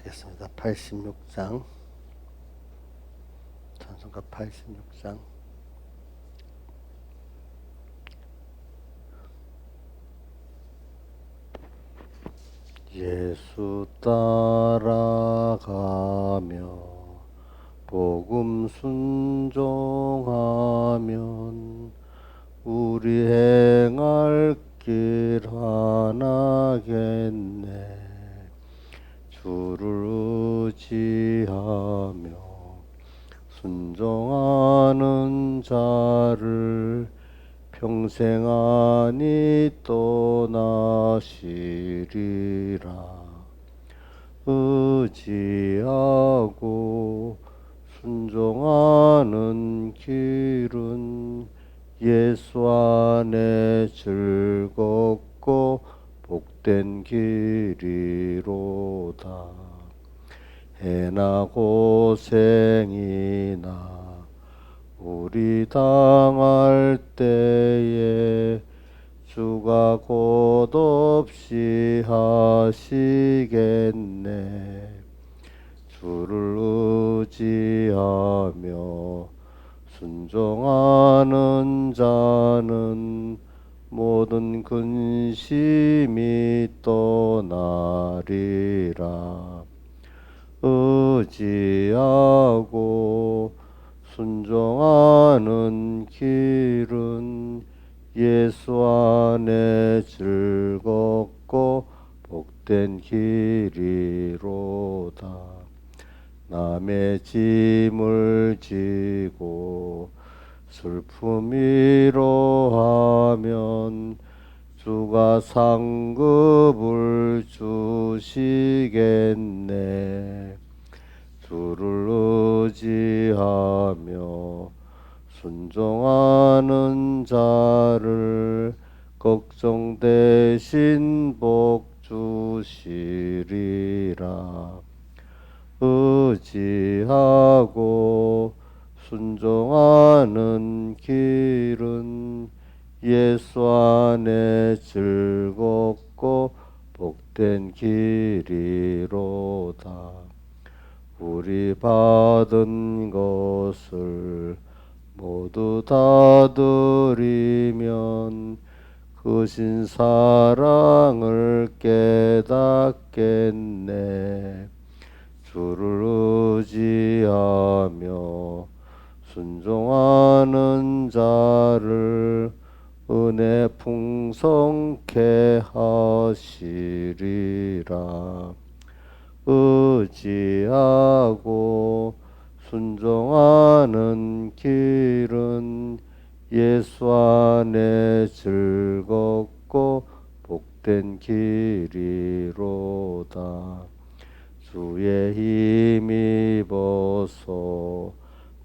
하겠습니다. 86장 찬송가 86장 예수 따라가며 복음 순종하면 우리 행할 길 하나겠네. 주를 의지하며 순종하는 자를 평생 안이 떠나시리라. 의지하고 순종하는 길은 예수 안에 즐겁고 복된 길이로다. 해나 고생이나 우리 당할 때에 주가 곧 없이 하시겠네. 주를 의지하며 순종하는 자는 모든 근심이 떠나리라. 의지하고 순종하는 길은 예수 안에 즐겁고 복된 길이로다. 남의 짐을 지고 슬픔 위로하면 주가 상급을 주시겠네. 주를 의지하며 순종하는 자를 걱정 대신 복 주시리라. 의지하고 순종하는 길은 예수 안에 즐겁고 복된 길이로다. 우리 받은 것을 모두 다 드리면 크신 사랑을 깨닫겠네. 주를 의지하며 순종하는 자를 은혜 풍성케 하시리라. 의지하고 순종하는 길은 예수 안에 즐겁고 복된 길이로다. 주의 힘입어서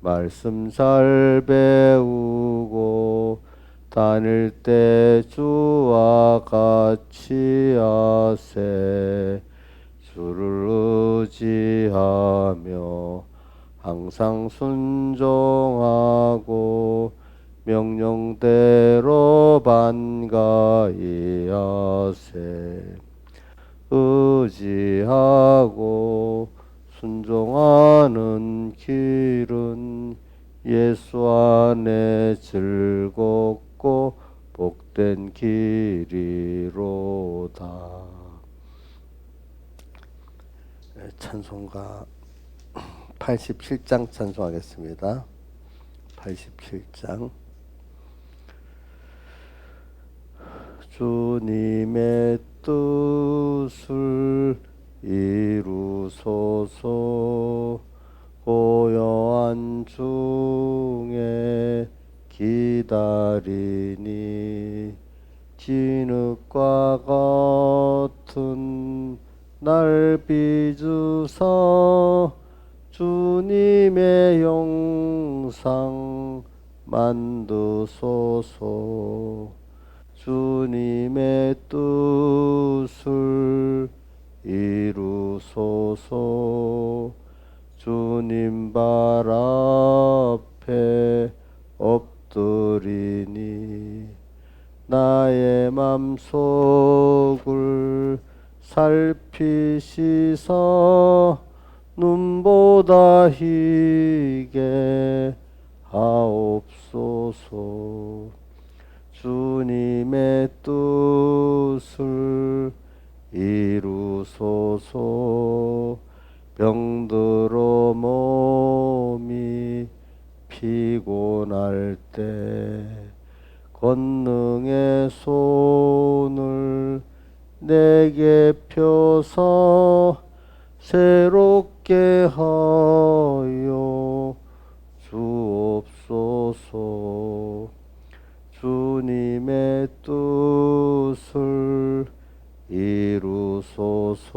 말씀 잘 배우고 다닐 때 주와 같이 하세. 주를 의지하며 항상 순종하고 명령대로 반가이 하세. 의지하고 순종하는 길은 예수 안에 즐겁고 복된 길이로다. 찬송가 87장 찬송하겠습니다. 87장 주님의 뜻을 이루소서. 고요한 중에 기다리니 진흙과 같은 날 빚으사 주님의 영상 만드소서. 주님의 뜻을 이루소서. 주님 발 앞에 엎드리니 나의 맘속을 살피시사 눈보다 희게 하옵소서. 주님의 뜻을 이루소서. 병들어 몸이 피곤할 때 권능의 손을 내게 펴서 새롭게 하여 주옵소서. 주님의 뜻을 이루소서.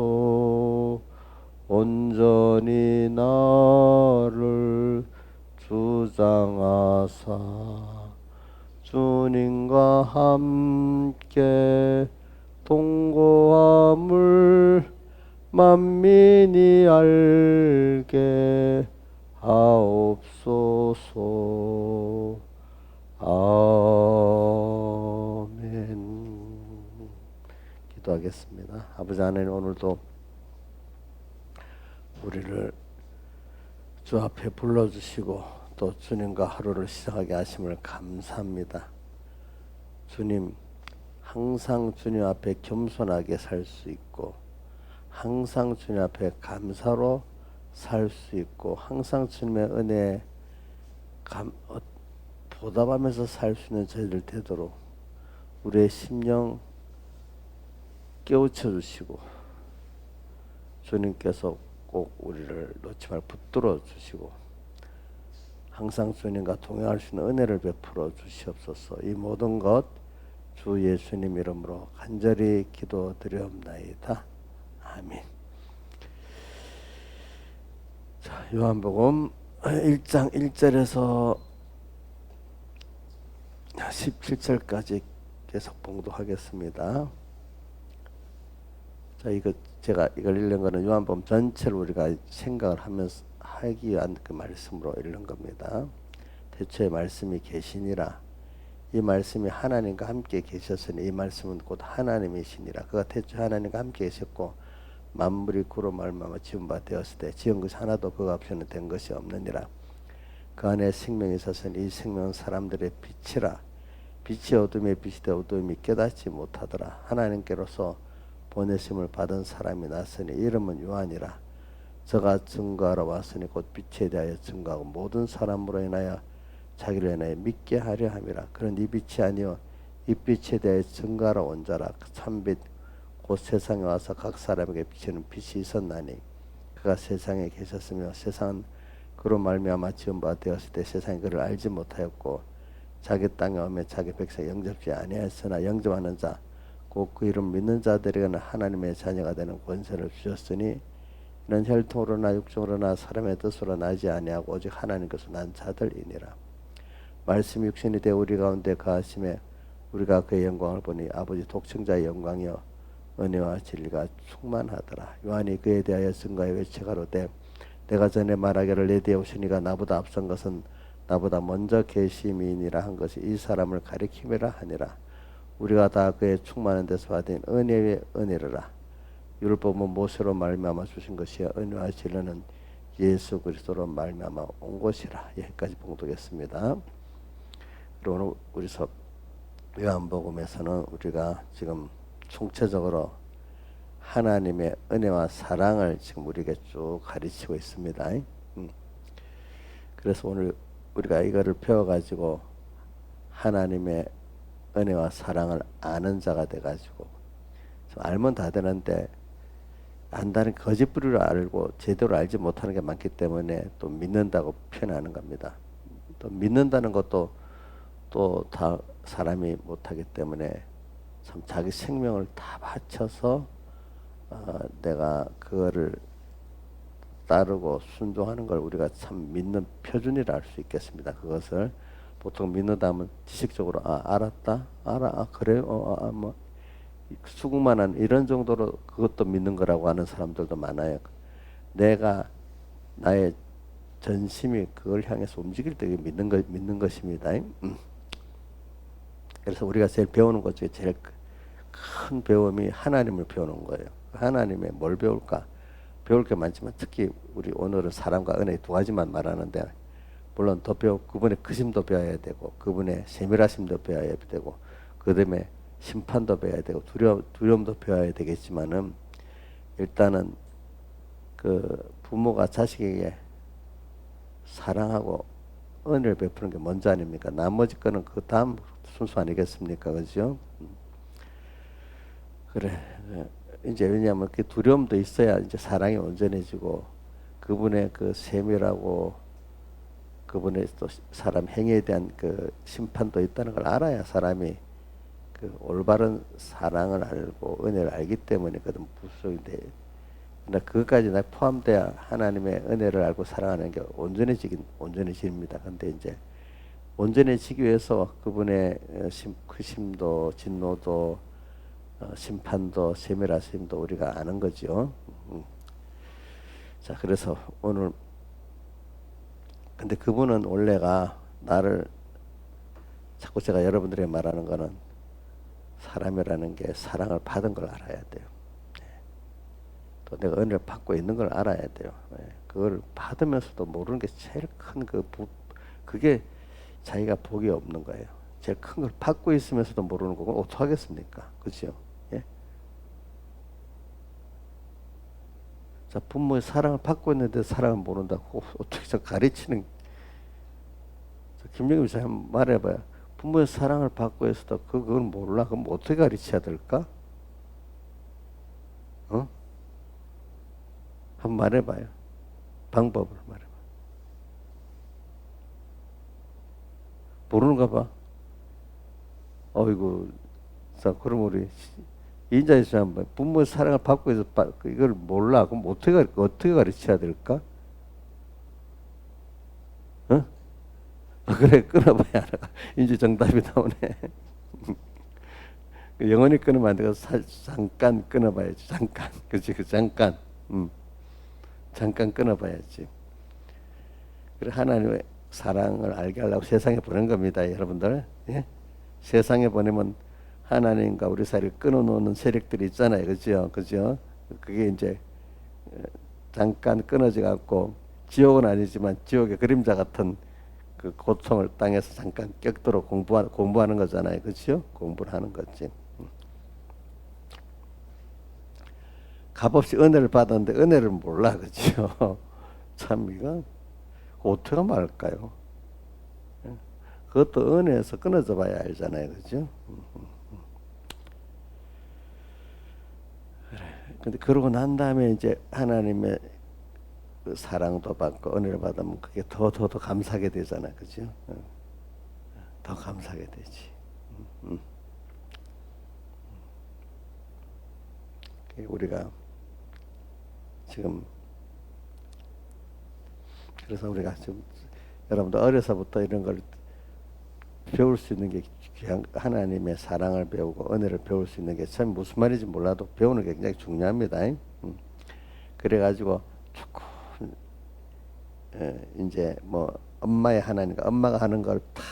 온전히 나를 주장하사 주님과 함께 동거함을 만민이 알게 하옵소서. 아멘. 기도하겠습니다. 아버지 하나님, 오늘도 우리를 주 앞에 불러주시고 또 주님과 하루를 시작하게 하심을 감사합니다. 주님, 항상 주님 앞에 겸손하게 살 수 있고, 항상 주님 앞에 감사로 살 수 있고, 항상 주님의 은혜에 보답하면서 살 수 있는 저희들 되도록 우리의 심령 깨우쳐 주시고, 주님께서 꼭 우리를 놓지 말고 붙들어 주시고, 항상 주님과 동행할 수 있는 은혜를 베풀어 주시옵소서. 이 모든 것 주 예수님 이름으로 간절히 기도드리옵나이다. 아멘. 자, 요한복음 1장 1절에서 17절까지 계속 봉독하겠습니다. 자, 제가 이걸 읽는 거는 요한복음 전체를 우리가 생각을 하면서 하기 위한 그 말씀으로 읽는 겁니다. 태초에 말씀이 계시니라. 이 말씀이 하나님과 함께 계셨으니 이 말씀은 곧 하나님이시니라. 그가 태초에 하나님과 함께 계셨고 만물이 그로 말미암아 지은 바 되었을 때 지은 것이 하나도 그가 없이는 된 것이 없느니라. 그 안에 생명이 있었으니 이 생명은 사람들의 빛이라. 빛이 어둠에 빛이 되어 어둠이 깨닫지 못하더라. 하나님께로서 보내심을 받은 사람이 났으니 이름은 요한이라. 저가 증거하러 왔으니 곧 빛에 대하여 증거하고 모든 사람으로 인하여 자기를 인하여 믿게 하려 함이라. 그런 이 빛이 아니요 이 빛에 대하여 증거하러 온 자라. 그 참빛 곧 세상에 와서 각 사람에게 비치는 빛이 있었나니 그가 세상에 계셨으며 세상은 그로 말미암아 지은 바 되었을 때 세상이 그를 알지 못하였고 자기 땅에 오매 자기 백성 영접지 아니하였으나 영접하는 자 곧 그 이름 믿는 자들에게는 하나님의 자녀가 되는 권세를 주셨으니 이는 혈통으로나 육정으로나 사람의 뜻으로 나지 아니하고 오직 하나님께서 난 자들이니라. 말씀이 육신이 되어 우리 가운데 거하심에 우리가 그의 영광을 보니 아버지 독생자의 영광이요 은혜와 진리가 충만하더라. 요한이 그에 대하여 증거하여 외치가로되 내가 전에 말하기를 내 뒤에 오시니가 나보다 앞선 것은 나보다 먼저 계심이니라 한 것이 이 사람을 가리킴이라 하니라. 우리가 다 그의 충만한 데서 받은 은혜의 은혜라. 율법은 모세로 말미암아 주신 것이야 은혜와 진리는 예수 그리스도로 말미암아 온 것이라. 여기까지 봉독했습니다. 그리고 오늘 우리 요한복음에서는 우리가 지금 총체적으로 하나님의 은혜와 사랑을 지금 우리에게 쭉 가르치고 있습니다. 그래서 오늘 우리가 이거를 배워가지고 하나님의 은혜와 사랑을 아는 자가 돼가지고 알면 다 되는데 안다는 거짓부리를 알고 제대로 알지 못하는 게 많기 때문에 또 믿는다고 표현하는 겁니다. 또 믿는다는 것도 또 다 사람이 못하기 때문에 참 자기 생명을 다 바쳐서 내가 그거를 따르고 순종하는 걸 우리가 참 믿는 표준이라 할 수 있겠습니다. 그것을 보통 믿는다 하면 지식적으로 알았다, 알아, 그래요, 뭐 수긍만한 이런 정도로 그것도 믿는 거라고 하는 사람들도 많아요. 내가 나의 전심이 그걸 향해서 움직일 때 믿는 것입니다. 그래서 우리가 제일 배우는 것 중에 제일 큰 배움이 하나님을 배우는 거예요. 하나님의 뭘 배울까? 배울 게 많지만 특히 우리 오늘은 사랑과 은혜 두 가지만 말하는데, 물론 더 그분의 크심도 배워야 되고 그분의 세밀하심도 배워야 되고 그다음에 심판도 배워야 되고 두려움도 배워야 되겠지만은, 일단은 그 부모가 자식에게 사랑하고 은혜를 베푸는 게 먼저 아닙니까? 나머지 거는 그 다음 순서 아니겠습니까? 그죠? 그래. 이제 왜냐하면 그 두려움도 있어야 이제 사랑이 온전해지고 그분의 그 세밀하고 그분의 또 사람 행위에 대한 그 심판도 있다는 걸 알아야 사람이 그 올바른 사랑을 알고 은혜를 알기 때문이거든. 부수인데, 근데 그것까지 다 포함돼야 하나님의 은혜를 알고 사랑하는 게 온전해집니다. 근데 이제 온전해지기 위해서 그분의 크심도 진노도 심판도 세밀하심도 우리가 아는 거죠. 자, 그래서 오늘 근데 그분은 원래가 나를, 자꾸 제가 여러분들에게 말하는 거는 사람이라는 게 사랑을 받은 걸 알아야 돼요. 또 내가 은혜를 받고 있는 걸 알아야 돼요. 그걸 받으면서도 모르는 게 제일 큰 그게 자기가 복이 없는 거예요. 제일 큰 걸 받고 있으면서도 모르는 거고 어떻게 하겠습니까? 그렇죠? 예? 자, 부모의 사랑을 받고 있는데 사랑을 모른다고 어떻게 저 가르치는, 김영임 씨 한번 말해봐요. 부모의 사랑을 받고 있어도 그걸 몰라. 그럼 어떻게 가르쳐야 될까? 어? 한번 말해봐요. 방법을 말해봐. 모르는가 봐. 어이구. 자, 그럼 우리 인자의 수 한번, 부모의 사랑을 받고 있어 이걸 몰라. 그럼 어떻게 가르쳐야 될까? 어? 그래, 끊어봐야 알아. 이제 정답이 나오네. 영원히 끊으면 안 되고 잠깐 끊어봐야지. 잠깐, 그렇지, 그 잠깐, 잠깐 끊어봐야지. 그래, 하나님의 사랑을 알게 하려고 세상에 보낸 겁니다, 여러분들. 예? 세상에 보내면 하나님과 우리 사이를 끊어놓는 세력들이 있잖아요, 그죠? 그죠? 그게 이제 잠깐 끊어져 갖고 지옥은 아니지만 지옥의 그림자 같은 그 고통을 땅에서 잠깐 격도로 공부하는 거잖아요, 그렇죠? 공부를 하는 거지. 값없이 은혜를 받았는데 은혜를 몰라, 그렇죠? 참 이거 어떻게 말할까요? 그것도 은혜에서 끊어져 봐야 알잖아요, 그렇죠? 근데 그러고 난 다음에 이제 하나님의 그 사랑도 받고 은혜를 받으면 그게 더 감사하게 되잖아요, 그렇죠? 더 감사하게 되지. 우리가 지금, 그래서 우리가 지금 여러분들 어려서부터 이런 걸 배울 수 있는 게, 하나님의 사랑을 배우고 은혜를 배울 수 있는 게 참 무슨 말인지 몰라도 배우는 게 굉장히 중요합니다. 그래가지고 조금 이제 뭐 엄마의 하나님과 엄마가 하는 걸 다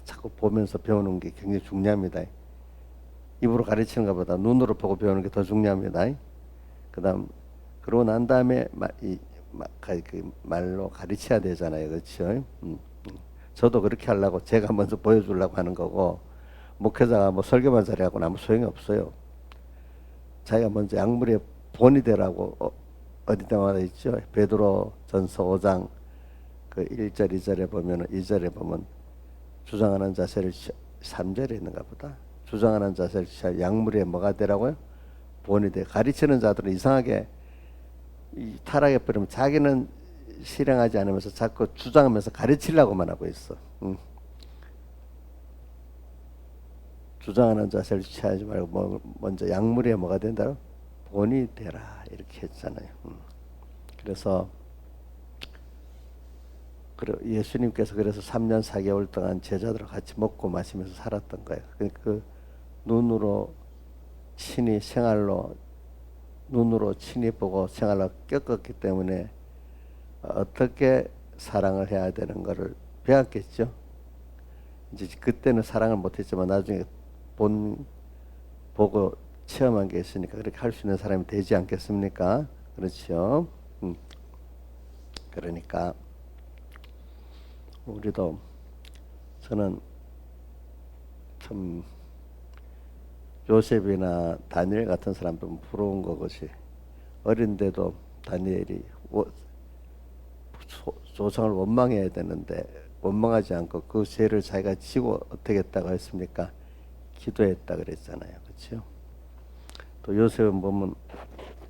자꾸 보면서 배우는 게 굉장히 중요합니다. 입으로 가르치는 것보다 눈으로 보고 배우는 게 더 중요합니다. 그다음 그러고 난 다음에 그 말로 가르쳐야 되잖아요, 그렇죠? 저도 그렇게 하려고 제가 먼저 보여주려고 하는 거고, 목회자가 뭐 설교만 잘하고는 아무 소용이 없어요. 자기가 먼저 약물의 본이 되라고 어디 때마다 있죠. 베드로 전서 5장 그 1절 2절에 보면 2절에 보면 주장하는 자세를 3절에 있는가 보다. 주장하는 자세를 약물의 뭐가 되라고요? 본이 돼. 가르치는 자들은 이상하게 타락해 버리면 자기는 실행하지 않으면서 자꾸 주장하면서 가르치려고만 하고 있어. 주장하는 자세를 취하지 말고 먼저 약물에 뭐가 된다? 본이 되라, 이렇게 했잖아요. 그래서 예수님께서 그래서 3년 4개월 동안 제자들과 같이 먹고 마시면서 살았던 거예요. 그 눈으로 친히 생활로, 눈으로 친히 보고 생활로 겪었기 때문에 어떻게 사랑을 해야 되는 것을 배웠겠죠. 이제 그때는 사랑을 못했지만 나중에 보고 체험한 게 있으니까 그렇게 할 수 있는 사람이 되지 않겠습니까? 그렇죠? 그러니까 우리도 저는 참 요셉이나 다니엘 같은 사람도 부러운 것이 어린데도 다니엘이 조상을 원망해야 되는데 원망하지 않고 그 죄를 자기가 지고 어떻게 했다고 했습니까? 기도했다 그랬잖아요. 그렇죠? 또 요셉은 보면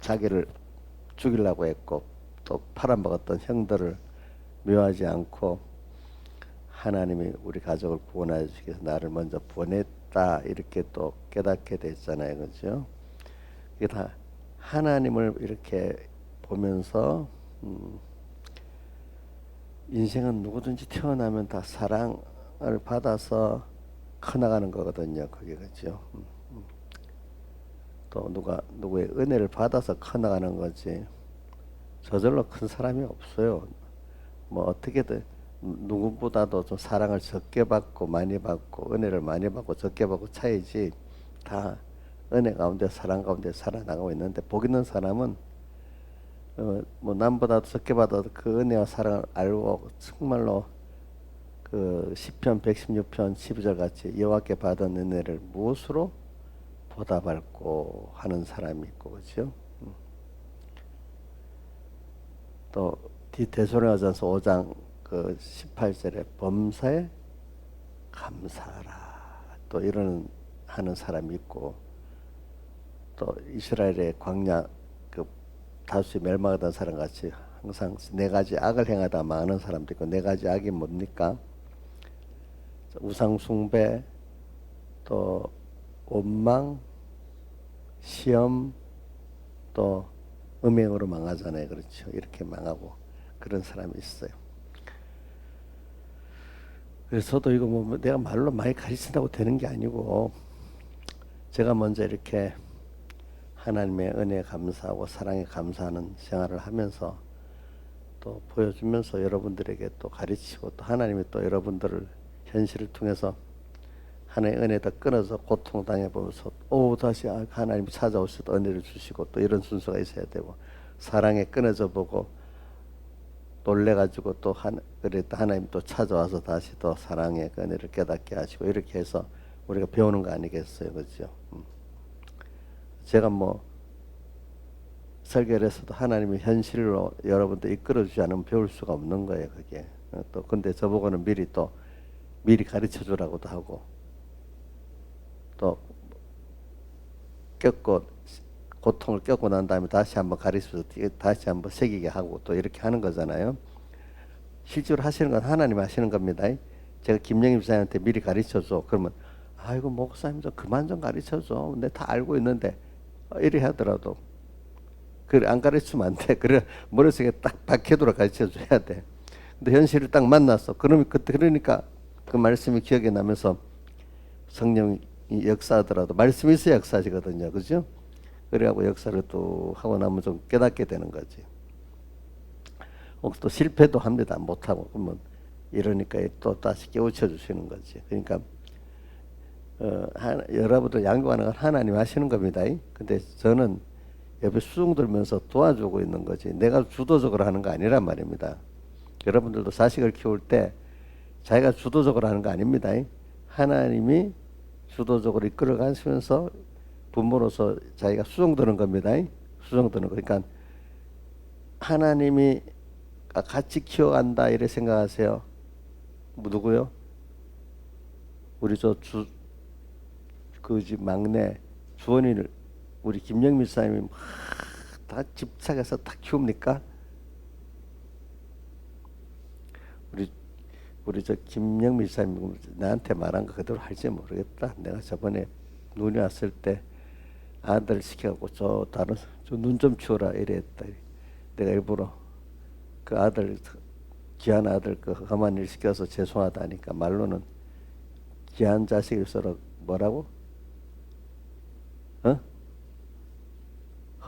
자기를 죽이려고 했고 또 팔아먹었던 형들을 묘하지 않고 하나님이 우리 가족을 구원해 주기 위해서 나를 먼저 보냈다 이렇게 또 깨닫게 됐잖아요. 그렇죠? 이게 다 하나님을 이렇게 보면서 인생은 누구든지 태어나면 다 사랑을 받아서 커나가는 거거든요. 그게 그렇죠. 또 누구의 은혜를 받아서 커나가는 거지. 저절로 큰 사람이 없어요. 뭐 어떻게든 누구보다도 좀 사랑을 적게 받고 많이 받고 은혜를 많이 받고 적게 받고 차이지 다 은혜 가운데 사랑 가운데 살아나가고 있는데 복 있는 사람은 뭐 남보다 적게 받아도 그 은혜와 사랑을 알고 정말로 그 시편 116편 12절 같이 여호와께 받은 은혜를 무엇으로 보답할고 하는 사람이 있고 그렇죠? 또 디데살로니가전서 5장 그 18절에 범사에 감사하라 또 이런 하는 사람이 있고 또 이스라엘의 광야 그 다수의 멸망하던 사람 같이 항상 네 가지 악을 행하다 망하는 사람도 있고 네 가지 악이 뭡니까? 우상 숭배 또 원망 시험 또 음행으로 망하잖아요. 그렇죠. 이렇게 망하고 그런 사람이 있어요. 그래서 저도 이거 뭐 내가 말로 많이 가르친다고 되는 게 아니고 제가 먼저 이렇게 하나님의 은혜에 감사하고 사랑에 감사하는 생활을 하면서 또 보여주면서 여러분들에게 또 가르치고 또 하나님이 또 여러분들을 현실을 통해서 하나님의 은혜다 끊어서 고통당해 보면서 다시 하나님이 찾아오셔서 은혜를 주시고 또 이런 순서가 있어야 되고 사랑에 끊어져 보고 놀래가지고 또 그랬다 하나님 또 찾아와서 다시 또 사랑의 은혜를 깨닫게 하시고 이렇게 해서 우리가 배우는 거 아니겠어요, 그렇죠? 제가 뭐 설교를 해서도 하나님이 현실로 여러분들 이끌어주지 않으면 배울 수가 없는 거예요, 그게. 또 근데 저보고는 미리 가르쳐 주라고도 하고 또 겪고 고통을 겪고 난 다음에 다시 한번 가르쳐서 다시 한번 새기게 하고 또 이렇게 하는 거잖아요. 실제로 하시는 건 하나님 하시는 겁니다. 제가 김영임 목사님한테 미리 가르쳐줘. 그러면 아이고 목사님 좀 그만 좀 가르쳐줘. 내 다 알고 있는데 이래 하더라도 그래 안 가르치면 안 돼. 그래 머릿속에 딱 박혀도록 가르쳐줘야 돼. 근데 현실을 딱 만났어. 그러니까 그 말씀이 기억에 나면서 성령이 역사하더라도 말씀이 있어야 역사지거든요. 그죠? 그래갖고 역사를 또 하고 나면 좀 깨닫게 되는 거지. 또 실패도 합니다. 못하고 그러면 이러니까 또 다시 깨우쳐 주시는 거지. 그러니까 여러분들 양육하는 건 하나님 하시는 겁니다. 근데 저는 옆에 수종 들면서 도와주고 있는 거지. 내가 주도적으로 하는 거 아니란 말입니다. 여러분들도 자식을 키울 때 자기가 주도적으로 하는 거 아닙니다. 하나님이 주도적으로 이끌어 가시면서 부모로서 자기가 수종 드는 겁니다. 수종 드는 거. 그러니까 하나님이 같이 키워간다 이래 생각하세요. 누구요? 우리 그 집 막내 주원이를 우리 김영미 사님이 다 집착해서 다 키웁니까? 우리 저 김영미 사님 나한테 말한 거 그대로 할지 모르겠다. 내가 저번에 눈이 왔을 때 아들 시켜갖고 저 눈 좀 치워라 이랬다. 내가 일부러 그 아들 귀한 아들 그 험한 일 시켜서 죄송하다니까 말로는 귀한 자식일수록 뭐라고?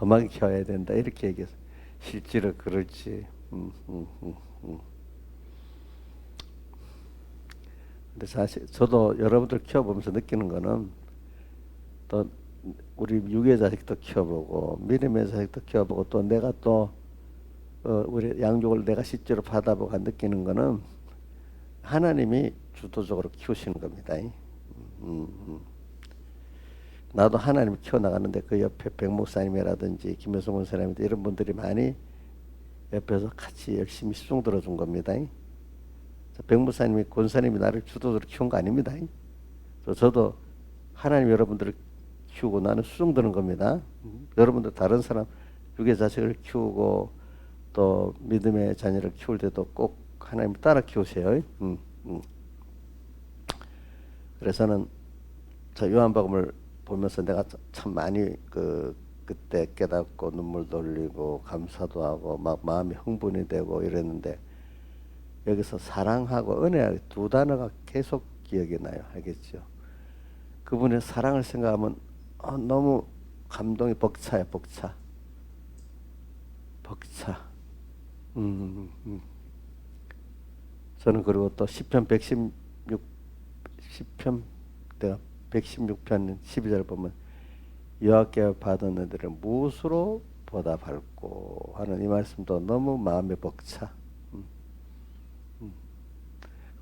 험하게 키워야 된다 이렇게 얘기해서 실제로 그렇지. 근데 사실 저도 여러분들 키워보면서 느끼는 거는 또 우리 육의 자식도 키워보고 믿음의 자식도 키워보고 또 내가 또 우리 양육을 내가 실제로 받아보고 느끼는 거는 하나님이 주도적으로 키우시는 겁니다. 음. 나도 하나님 키워나가는데 그 옆에 백 목사님이라든지 김효성 목사님이라든지 이런 분들이 많이 옆에서 같이 열심히 수종 들어준 겁니다. 백 목사님이 권사님이 나를 주도적으로 키운 거 아닙니다. 저도 하나님 여러분들을 키우고 나는 수종 드는 겁니다. 여러분들 다른 사람 육의 자식을 키우고 또 믿음의 자녀를 키울 때도 꼭 하나님 따라 키우세요. 그래서는 저 요한복음을 보면서 내가 참 많이 그때 깨닫고 눈물도 흘리고 감사도 하고 막 마음이 흥분이 되고 이랬는데 여기서 사랑하고 은혜하고 두 단어가 계속 기억이 나요. 알겠죠? 그분의 사랑을 생각하면 너무 감동이 벅차요. 벅차. 저는 그리고 또 시편 116편 12절 보면 여호와께 받은 은혜를 무수로 보답할고 하는 이 말씀도 너무 마음에 벅차.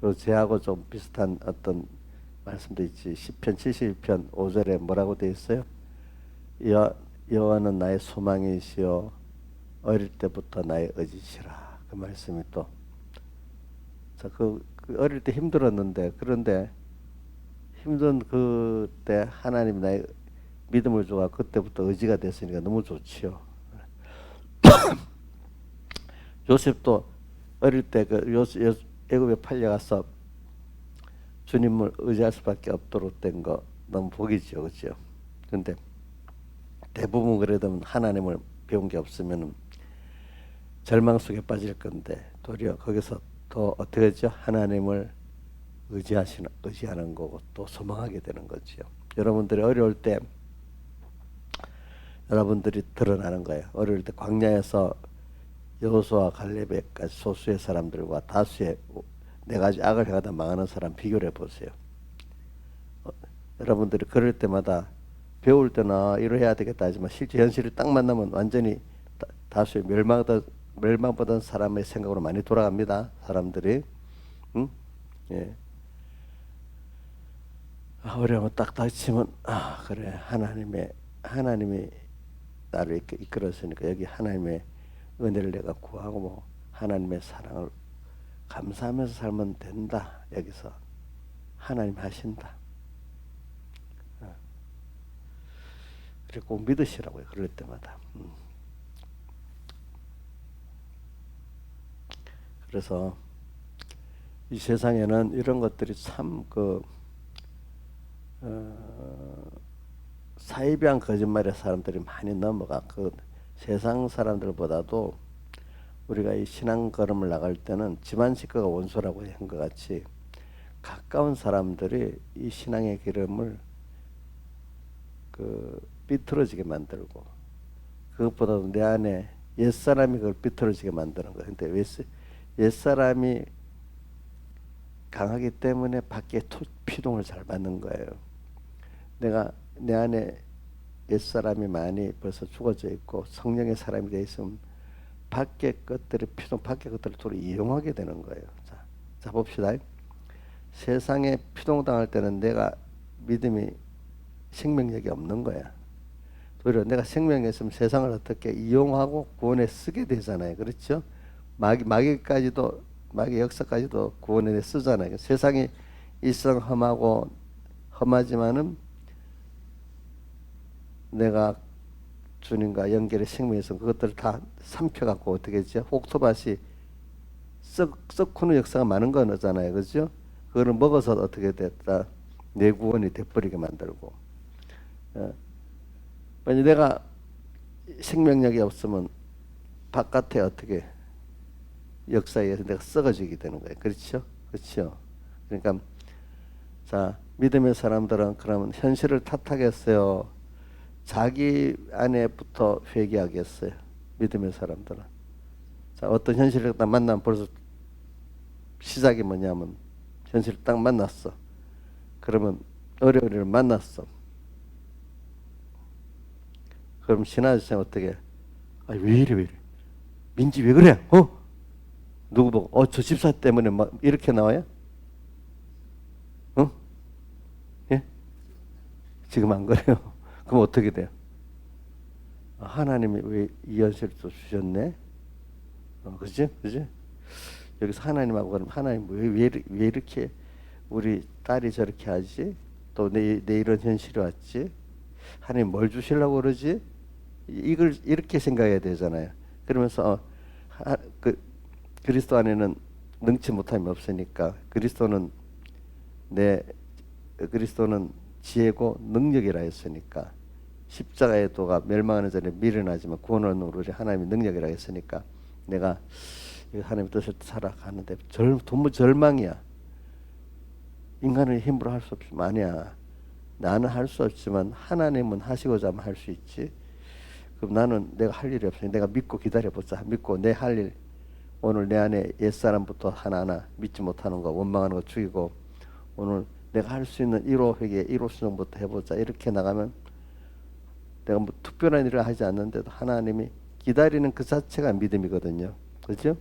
그리고 제하고 좀 비슷한 어떤 말씀도 있지. 시편 71편 5절에 뭐라고 되어 있어요? 여호와는 나의 소망이시요 어릴 때부터 나의 의지시라. 그 말씀이 또 그 어릴 때 힘들었는데 그런데 힘든 그때 하나님 나의 믿음을 주고 그때부터 의지가 됐으니까 너무 좋지요. 요셉도 어릴 때 애굽에 팔려가서 주님을 의지할 수밖에 없도록 된 거 너무 복이죠, 그렇죠? 그런데 대부분 그래도 하나님을 배운 게 없으면 절망 속에 빠질 건데 도리어 거기서 더 어떻게 하죠? 하나님을 의지하는 거고 또 소망하게 되는 거죠. 여러분들이 어려울 때 여러분들이 드러나는 거예요. 어려울 때 광야에서 여호수아와 갈렙까지 소수의 사람들과 다수의 네 가지 악을 행하다 망하는 사람 비교를 해보세요. 여러분들이 그럴 때마다 배울 때나 이래야 되겠다 하지만 실제 현실을 딱 만나면 완전히 다수의 멸망받은 사람의 생각으로 많이 돌아갑니다. 사람들이. 응? 예. 어려우면 딱 다치면 그래 하나님이 나를 이끌었으니까 여기 하나님의 은혜를 내가 구하고 뭐 하나님의 사랑을 감사하면서 살면 된다. 여기서 하나님 하신다. 그리고 꼭 믿으시라고요. 그럴 때마다. 그래서 이 세상에는 이런 것들이 참 사이비한 거짓말에 사람들이 많이 넘어가. 그 세상 사람들보다도 우리가 이 신앙 걸음을 나갈 때는 집안 식구가 원수라고 한 것 같이 가까운 사람들이 이 신앙의 기름을 삐뚤어지게 만들고 그것보다도 내 안에 옛사람이 그걸 삐뚤어지게 만드는 거예요. 근데 옛사람이 강하기 때문에 밖에 피동을 잘 받는 거예요. 내가 내 안에 옛사람이 많이 벌써 죽어져 있고 성령의 사람이 되어 있으면 밖에 것들을 서로 이용하게 되는 거예요. 자 봅시다. 세상에 피동당할 때는 내가 믿음이 생명력이 없는 거야. 오히려 내가 생명이 있으면 세상을 어떻게 이용하고 구원에 쓰게 되잖아요. 그렇죠? 마귀의 역사까지도 구원에 쓰잖아요. 세상이 일상 험하지만은 내가 주님과 연결의 생명에서 그것들을 다 삼켜갖고 어떻게 했죠? 옥토밭이 썩구는 역사가 많은 건 없잖아요. 그렇죠? 그거를 먹어서 어떻게 됐다? 내 구원이 돼버리게 만들고. 만약 내가 생명력이 없으면 바깥에 어떻게 역사에 의해서 내가 썩어지게 되는 거예요. 그렇죠? 그렇죠? 그러니까 자 믿음의 사람들은 그러면 현실을 탓하겠어요? 자기 안에부터 회개하겠어요? 믿음의 사람들은. 자 어떤 현실을 딱 만나면 벌써 시작이 뭐냐면 현실을 딱 만났어. 그러면 어려운 일을 만났어. 그럼 신하선생 어떻게? 아, 왜 이래 왜 이래? 민지 왜 그래? 누구 보고? 저 집사 때문에 막 이렇게 나와요? 어? 예? 지금 안 그래요? 그럼 어떻게 돼요? 하나님이 왜 이 현실을 또 주셨네? 그지? 그지? 여기서 하나님하고 그럼 하나님 왜 이렇게 우리 딸이 저렇게 하지? 또 내 이런 현실이 왔지? 하나님 뭘 주시려고 그러지? 이걸 이렇게 생각해야 되잖아요. 그러면서 그리스도 안에는 능치 못함이 없으니까 내 그리스도는 지혜고 능력이라 했으니까 십자가의 도가 멸망하는 전에 미련하지만 구원은 오로지 하나님의 능력이라 했으니까 내가 하나님의 뜻을 살아가는데 너무 절망이야. 인간의 힘으로 할 수 없지만 아니야. 나는 할 수 없지만 하나님은 하시고자 하면 할 수 있지. 그럼 나는 내가 할 일이 없으니 내가 믿고 기다려보자. 믿고 내 할 일 오늘 내 안에 옛사람부터 하나하나 믿지 못하는 거 원망하는 거 죽이고 오늘 내가 할 수 있는 1호 회개 1호 수정부터 해보자. 이렇게 나가면 내가 뭐 특별한 일을 하지 않는데도 하나님이 기다리는 그 자체가 믿음이거든요. 그렇죠?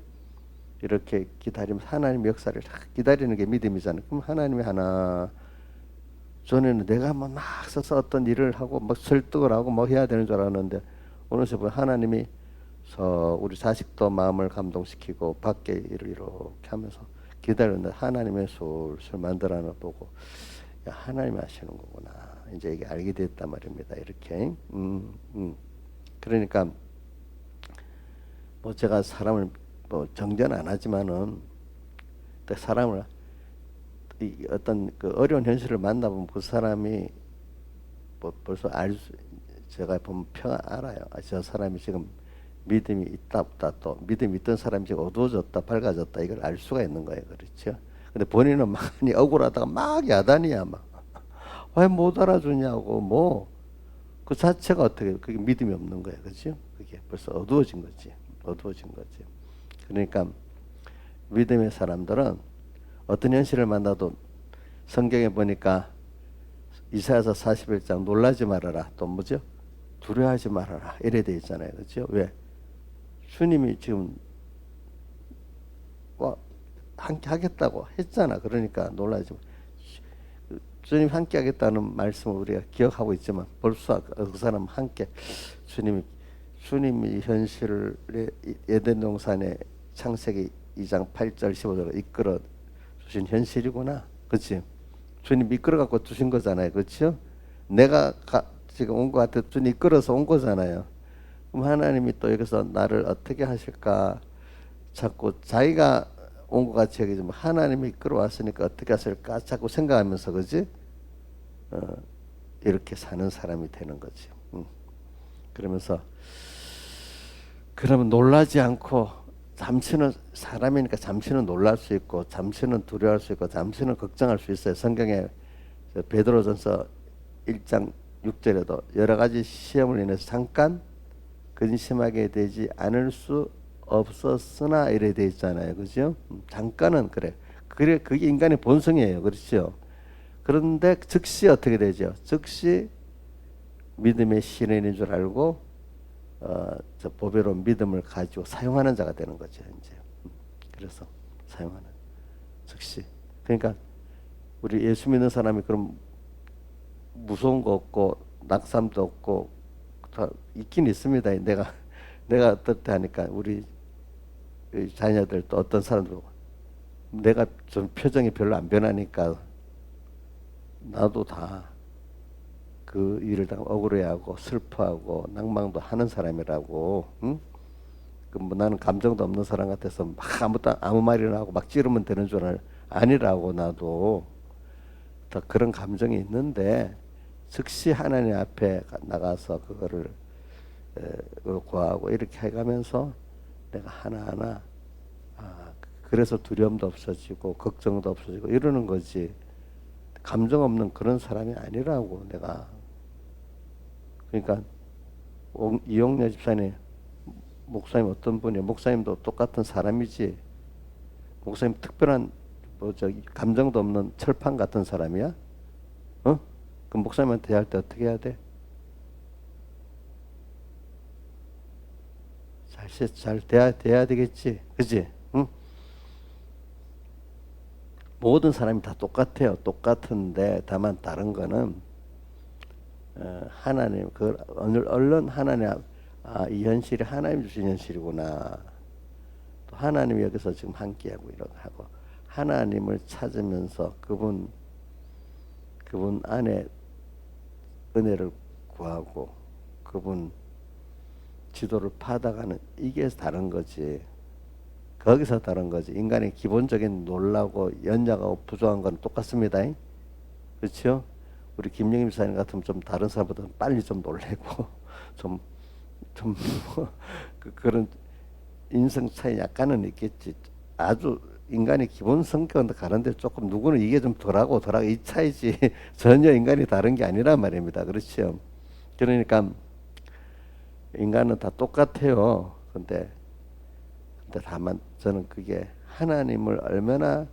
이렇게 기다리면서 하나님 역사를 기다리는 게 믿음이잖아요. 그럼 하나님이 하나 전에는 내가 막 서서 어떤 일을 하고 막 설득을 하고 뭐 해야 되는 줄 알았는데 어느새 보면 하나님이 우리 자식도 마음을 감동시키고 밖에 일을 이렇게 하면서 기다렸는데 하나님의 술술 만들어놔 보고 야, 하나님이 하시는 거구나. 이제 이게 알게 됐단 말입니다. 이렇게. 그러니까 뭐 제가 사람을 뭐 정죄는 안 하지만은 사람을 어떤 그 어려운 현실을 만나보면 그 사람이 뭐 벌써 제가 보면 알아요. 저 사람이 지금 믿음이 있다 없다 또 믿음이 있던 사람이 지금 어두워졌다 밝아졌다 이걸 알 수가 있는 거예요. 그렇죠? 근데 본인은 많이 억울하다가 막 야단이야 막. 왜 못 알아주냐고 뭐 그 자체가 어떻게 그게 믿음이 없는 거예요. 그렇죠? 그게 벌써 어두워진 거지. 어두워진 거지. 그러니까 믿음의 사람들은 어떤 현실을 만나도 성경에 보니까 이사야서 41장 놀라지 말아라. 또 뭐죠? 두려워하지 말아라. 이래 돼 있잖아요. 그렇죠? 왜? 주님이 지금 함께 하겠다고 했잖아. 그러니까 놀라지 마. 주님 함께 하겠다는 말씀을 우리가 기억하고 있지만 벌써 그 사람 함께 주님이 현실을 에덴 동산의 창세기 2장 8절 15절로 이끌어 주신 현실이구나. 그렇지? 주님 이끌어 갖고 주신 거잖아요. 그렇죠? 내가 지금 온 것 같아. 주님 이끌어서 온 거잖아요. 그럼 하나님이 또 여기서 나를 어떻게 하실까? 자꾸 자기가 온 것 같이 여기지만 하나님이 이끌어왔으니까 어떻게 하실까? 자꾸 생각하면서 그지? 이렇게 사는 사람이 되는 거지. 그러면서 그러면 놀라지 않고 잠시는 사람이니까 잠시는 놀랄 수 있고 잠시는 두려워할 수 있고 잠시는 걱정할 수 있어요. 성경에 베드로전서 1장 6절에도 여러 가지 시험을 인해서 잠깐 근심하게 되지 않을 수 없었으나 이래 돼 있잖아요. 그죠? 잠깐은 그래. 그게 인간의 본성이에요. 그렇죠? 그런데 즉시 어떻게 되죠? 즉시 믿음의 신인인 줄 알고 저 보배로운 믿음을 가지고 사용하는 자가 되는 거죠. 이제 그래서 사용하는 즉시. 그러니까 우리 예수 믿는 사람이 그럼 무서운 거 없고 낙삼도 없고 다 있긴 있습니다. 내가 어떻게 하니까 우리 자녀들도 어떤 사람들 내가 좀 표정이 별로 안 변하니까 나도 다 그 일을 다 억울해하고 슬퍼하고 낭망도 하는 사람이라고. 응? 뭐 나는 감정도 없는 사람 같아서 막 아무 말이나 하고 막 찌르면 되는 줄 아니라고. 나도 다 그런 감정이 있는데 즉시 하나님 앞에 나가서 그거를 구하고 이렇게 해가면서 내가 하나하나 그래서 두려움도 없어지고 걱정도 없어지고 이러는 거지. 감정 없는 그런 사람이 아니라고 내가. 그러니까 이용녀 집사님 목사님 어떤 분이야? 목사님도 똑같은 사람이지. 목사님 특별한 뭐 저기 감정도 없는 철판 같은 사람이야? 그 목사님한테 대할 때 어떻게 해야 돼? 잘 돼야 되겠지, 그지? 응? 모든 사람이 다 똑같아요. 똑같은데 다만 다른 거는 하나님 그 얼른 하나님 이 현실이 하나님 주신 현실이구나. 또 하나님이 여기서 지금 함께하고 이런 하고 하나님을 찾으면서 그분 안에 은혜를 구하고 그분 지도를 받아가는 이게 다른 거지. 거기서 다른 거지. 인간의 기본적인 놀라고 연약하고 부족한 건 똑같습니다. 그렇죠? 우리 김영임 사님 같으면 좀 다른 사람보다 빨리 좀 놀래고 좀 그런 인성 차이 약간은 있겠지. 아주 인간의 기본 성격은 다른데 조금 누구는 이게 좀 덜하고 이 차이지 전혀 인간이 다른 게 아니란 말입니다. 그렇죠? 그러니까 인간은 다 똑같아요. 근데 다만 저는 그게 하나님을 얼마나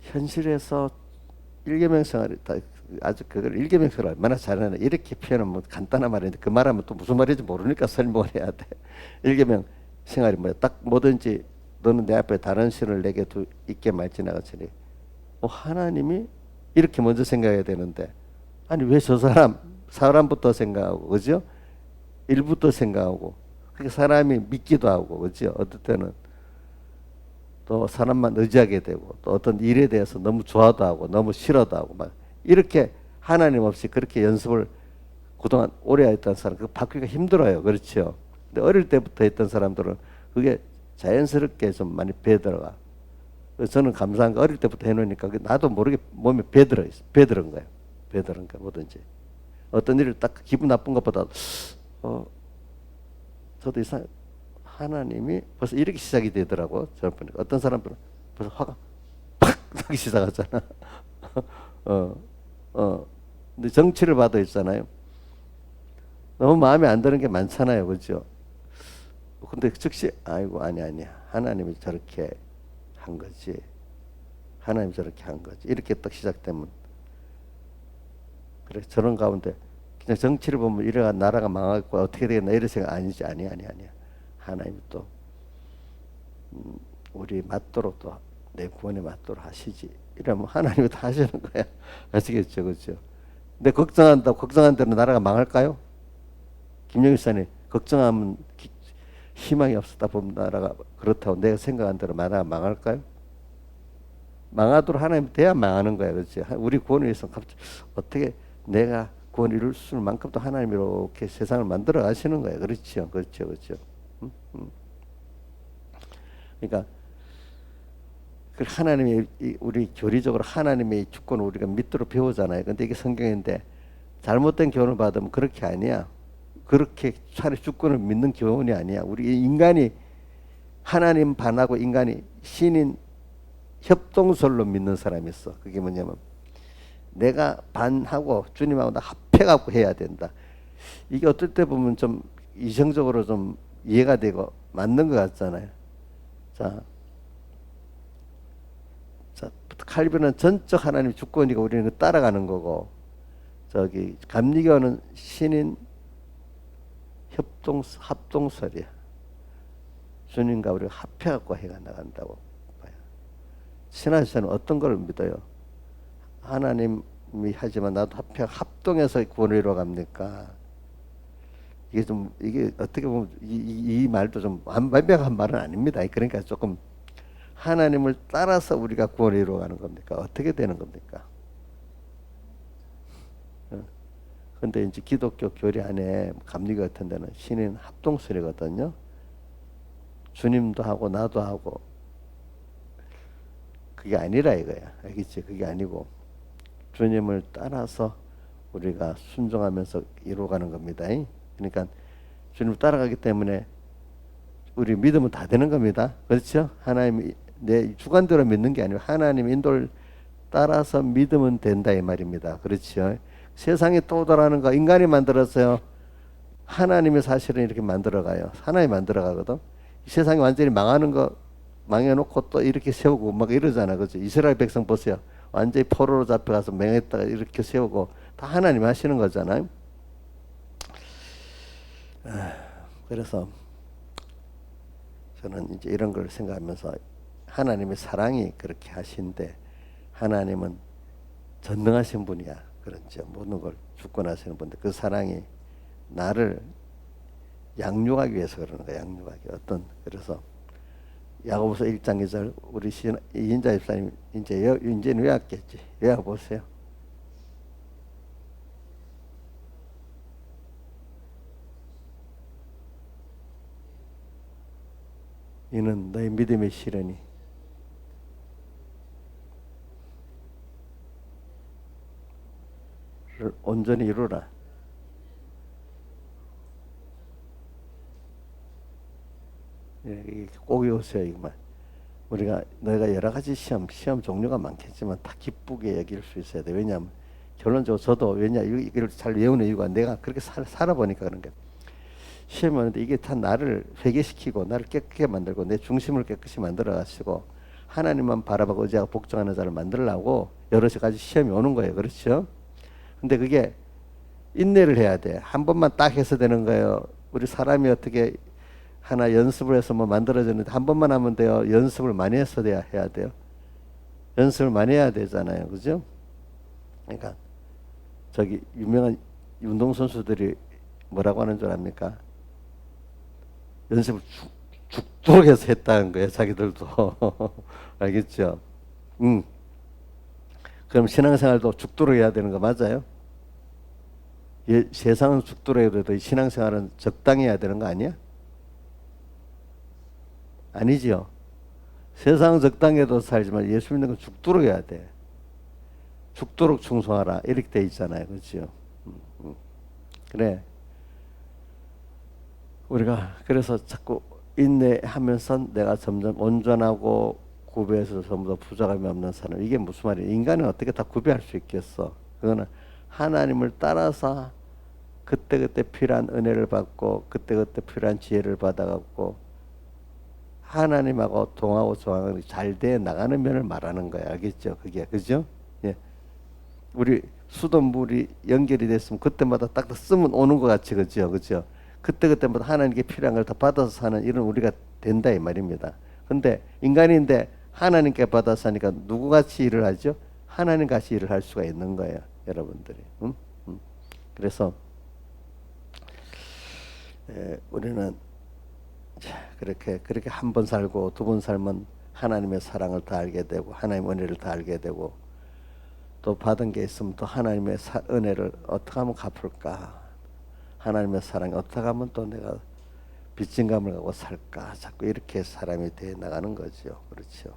현실에서 일계명생활을 아주 그걸 일계명생활을 얼마나 잘하나 이렇게 표현하면 뭐 간단한 말인데 그 말하면 또 무슨 말인지 모르니까 설명을 해야 돼. 일계명생활이 뭐야? 딱 뭐든지 너는 내 앞에 다른 신을 내게 있게 말지나가지니 하나님이 이렇게 먼저 생각해야 되는데 아니 왜 저 사람부터 생각하고 그죠? 일부터 생각하고 그러니까 사람이 믿기도 하고 그죠? 어떨 때는 또 사람만 의지하게 되고 또 어떤 일에 대해서 너무 좋아도 하고 너무 싫어도 하고 막 이렇게 하나님 없이 그렇게 연습을 그동안 오래 했던 사람 그 바꾸기가 힘들어요. 그렇죠? 근데 어릴 때부터 했던 사람들은 그게 자연스럽게 좀 많이 배들어가. 저는 감사한 거 어릴 때부터 해놓으니까 나도 모르게 몸에 배들은 거예요. 배들은 거 뭐든지 어떤 일을 딱 기분 나쁜 것보다 저도 이상 하나님이 벌써 이렇게 시작이 되더라고. 저를 보니까 어떤 사람들은 벌써 화가 팍 나기 시작하잖아. 근데 정치를 봐도 있잖아요. 너무 마음에 안 드는 게 많잖아요, 그렇죠? 근데 즉시 아이고 아니야. 하나님이 저렇게 한 거지. 하나님이 저렇게 한 거지. 이렇게 딱 시작되면 그래 저런 가운데 그냥 정치를 보면 이래가 나라가 망하고 어떻게 되겠나 이런 생각 아니지. 아니야. 하나님이 또 우리 맞도록 또 내 구원에 맞도록 하시지. 이러면 하나님이 다 하시는 거야. 아시겠죠, 그렇죠? 근데 걱정한 대로 나라가 망할까요? 김영일 사님 걱정하면 희망이 없었다 보면 나라가 그렇다고 내가 생각한 대로 나라가 망할까요? 망하도록 하나님 돼야 망하는 거야, 그렇지? 우리 구원을 위해서 어떻게 내가 구원 이룰 수 있는 만큼 또 하나님이 이렇게 세상을 만들어 가시는 거예요, 그렇죠? 그러니까 그 하나님이 우리 교리적으로 하나님의 주권을 우리가 믿도록 배우잖아요. 근데 이게 성경인데 잘못된 교훈을 받으면 그렇게 아니야. 그렇게 차라리 주권을 믿는 교훈이 아니야. 우리 인간이 하나님 반하고 인간이 신인 협동설로 믿는 사람이 있어. 그게 뭐냐면 내가 반하고 주님하고 나 합해갖고 해야 된다. 이게 어떨 때 보면 좀 이성적으로 좀 이해가 되고 맞는 것 같잖아요. 자, 칼빈은 전적 하나님 주권이고 우리는 따라가는 거고 저기 감리교는 신인 합동설이야. 주님과 우리가 합해갖고 해가 나간다고 봐요. 신앙에서는 어떤 걸 믿어요? 하나님이 하지만 나도 합동해서 구원을 이루어갑니까? 이게 어떻게 보면 이 말도 좀 완벽한 말은 아닙니다. 그러니까 조금 하나님을 따라서 우리가 구원을 이루어가는 겁니까? 어떻게 되는 겁니까? 근데 이제 기독교 교리 안에 감리교 같은 데는 신인 합동설이거든요. 주님도 하고 나도 하고 그게 아니라 이거야. 알겠지? 그게 아니고 주님을 따라서 우리가 순종하면서 이루어가는 겁니다. 그러니까 주님을 따라가기 때문에 우리 믿으면 다 되는 겁니다. 그렇죠? 하나님이 내 주관대로 믿는 게 아니고 하나님 인도를 따라서 믿으면 된다 이 말입니다. 그렇죠? 세상에 또다라는 거 인간이 만들었어요. 하나님이 사실은 이렇게 만들어가요. 하나님이 만들어가거든. 세상이 완전히 망하는 거 망해놓고 또 이렇게 세우고 막 이러잖아. 그죠? 이스라엘 백성 보세요. 완전히 포로로 잡혀가서 맹했다가 이렇게 세우고 다 하나님 하시는 거잖아요. 그래서 저는 이제 이런 걸 생각하면서 하나님의 사랑이 그렇게 하신데 하나님은 전능하신 분이야. 그렇죠. 모든 걸 주권하시는 분인데 그 사랑이 나를 양육하기 위해서 그러는 거야. 양육하기. 그래서 야고보서 1장 2절 우리 이인자 집사님 이제는 외웠겠지. 외워보세요. 이는 너의 믿음의 실현이 온전히 이루라. 꼭 외우세요. 이거만. 우리가 너희가 여러 가지 시험 종류가 많겠지만 다 기쁘게 여길 수 있어야 돼. 왜냐하면 결론적으로 저도 이걸 잘 외우는 이유가 내가 그렇게 살아보니까 그런 거야. 시험이 오는데 이게 다 나를 회개시키고 나를 깨끗하게 만들고 내 중심을 깨끗이 만들어 가시고 하나님만 바라보고 의지하고 복종하는 자를 만들려고 여러 가지 시험이 오는 거예요. 그렇죠? 근데 그게 인내를 해야 돼. 한 번만 딱 해서 되는 거예요. 우리 사람이 어떻게 하나 연습을 해서 뭐 만들어졌는데 한 번만 하면 돼요. 연습을 많이 해서 해야 돼요. 연습을 많이 해야 되잖아요. 그죠? 그러니까 저기 유명한 운동선수들이 뭐라고 하는 줄 압니까? 연습을 죽도록 해서 했다는 거예요. 자기들도. 알겠죠? 그럼 신앙생활도 죽도록 해야 되는 거 맞아요? 세상은 죽도록 해도 돼도 신앙생활은 적당히 해야 되는 거 아니야? 아니지요. 세상은 적당히 해도 살지만 예수 믿는 건 죽도록 해야 돼. 죽도록 충성하라. 이렇게 돼 있잖아요. 그렇죠? 그래. 우리가 그래서 자꾸 인내하면서 내가 점점 온전하고 구배해서 전부 다 부족함이 없는 사람. 이게 무슨 말이야? 인간은 어떻게 다 구배할 수 있겠어? 그거는 하나님을 따라서 그때그때 필요한 은혜를 받고 그때그때 필요한 지혜를 받아갖고 하나님하고 동하고 조항이 잘 돼 나가는 면을 말하는 거야. 알겠죠? 그게 그죠? 예. 우리 수돗물이 연결이 됐으면 그때마다 딱 쓰면 오는 것 같이 그죠? 그죠? 그때마다 하나님께 필요한 걸 다 받아서 사는 이런 우리가 된다 이 말입니다. 근데 인간인데 하나님께 받아서 하니까 누구같이 일을 하죠? 하나님같이 일을 할 수가 있는 거예요. 여러분들이. 그래서 우리는 그렇게 한 번 살고 두 번 살면 하나님의 사랑을 더 알게 되고 하나님의 은혜를 더 알게 되고 또 받은 게 있으면 또 하나님의 은혜를 어떻게 하면 갚을까? 하나님의 사랑이 어떻게 하면 또 내가 빚진감을 갖고 살까? 자꾸 이렇게 사람이 돼 나가는 거죠. 그렇죠.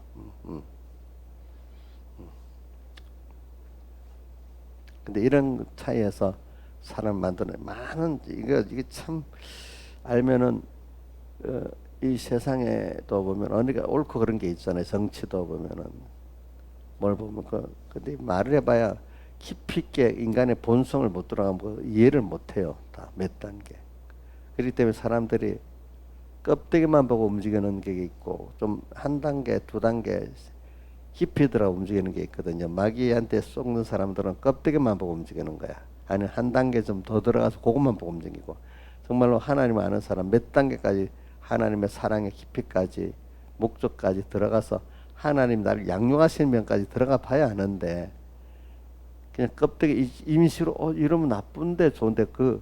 근데 이런 차이에서 사람 만드는 많은 이게 참 알면은 이 세상에도 보면 어디가 옳고 그런 게 있잖아요. 정치도 보면은 뭘 보면 근데 말을 해봐야 깊이 있게 인간의 본성을 못 들어가면 이해를 못 해요. 다 몇 단계. 그렇기 때문에 사람들이 껍데기만 보고 움직이는 게 있고 좀 한 단계, 두 단계 깊이 들어 움직이는 게 있거든요. 마귀한테 속는 사람들은 껍데기만 보고 움직이는 거야. 아니면 한 단계 좀 더 들어가서 그것만 보고 움직이고 정말로 하나님을 아는 사람 몇 단계까지 하나님의 사랑의 깊이까지 목적까지 들어가서 하나님 나를 양육하시는 면까지 들어가 봐야 하는데 그냥 껍데기 임시로 이러면 나쁜데 좋은데 그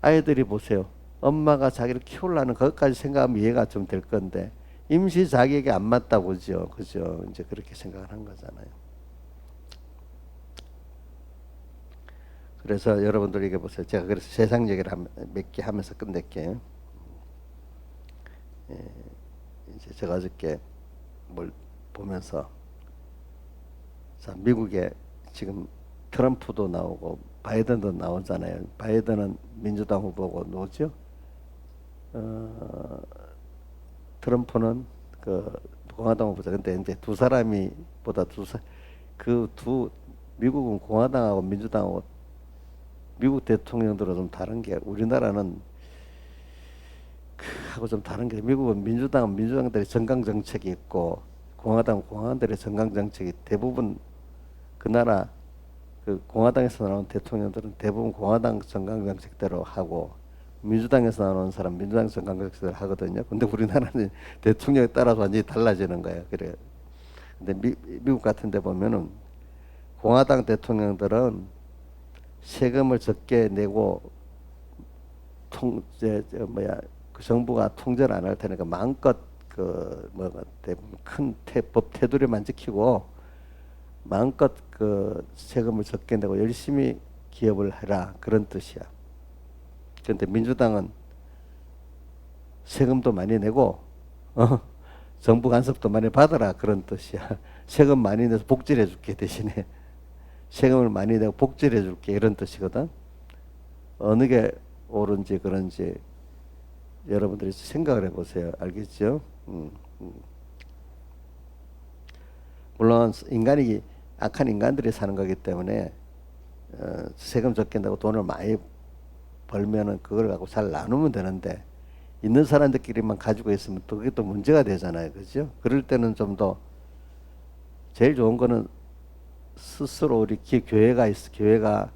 아이들이 보세요. 엄마가 자기를 키우려는 그것까지 생각하면 이해가 좀 될 건데 임시 자기에게 안 맞다고 그죠? 이제 그렇게 생각을 한 거잖아요. 그래서 여러분들 이게 보세요. 제가 그래서 세상 얘기를 몇 개 하면서 끝낼게요. 이제 제가 어저께 뭘 보면서 자 미국에 지금 트럼프도 나오고 바이든도 나오잖아요. 바이든은 민주당 후보고 누구죠? 트럼프는 그 공화당 후보자. 근데 이제 두 사람이 보다 미국은 공화당하고 민주당하고 미국 대통령들은 좀 다른 게 우리나라는 하고 좀 다른 게 미국은 민주당들의 정강 정책이 있고 공화당들의 정강 정책이 대부분 그 나라 그 공화당에서 나온 대통령들은 대부분 공화당 정강 정책대로 하고 민주당에서 나오는 사람 민주당에서 강력식을 하거든요. 근데 우리나라는 대통령에 따라서 완전히 달라지는 거예요. 그래. 근데 미국 같은 데 보면은 공화당 대통령들은 세금을 적게 내고 그 정부가 통제를 안 할 테니까 마음껏 큰 법 테두리만 지키고 마음껏 그 세금을 적게 내고 열심히 기업을 해라 그런 뜻이야. 그런데 민주당은 세금도 많이 내고 정부 간섭도 많이 받아라 그런 뜻이야. 세금 많이 내서 복지를 해줄게 대신에 세금을 많이 내고 복지를 해줄게 이런 뜻이거든. 어느 게 옳은지 그런지 여러분들이 생각을 해보세요. 알겠죠? 물론 인간이 악한 인간들이 사는 거기 때문에 세금 적게 내고 돈을 많이 벌면은 그걸 갖고 잘 나누면 되는데 있는 사람들끼리만 가지고 있으면 또 그게 또 문제가 되잖아요. 그죠? 그럴 때는 좀 더 제일 좋은 거는 스스로 우리 교회가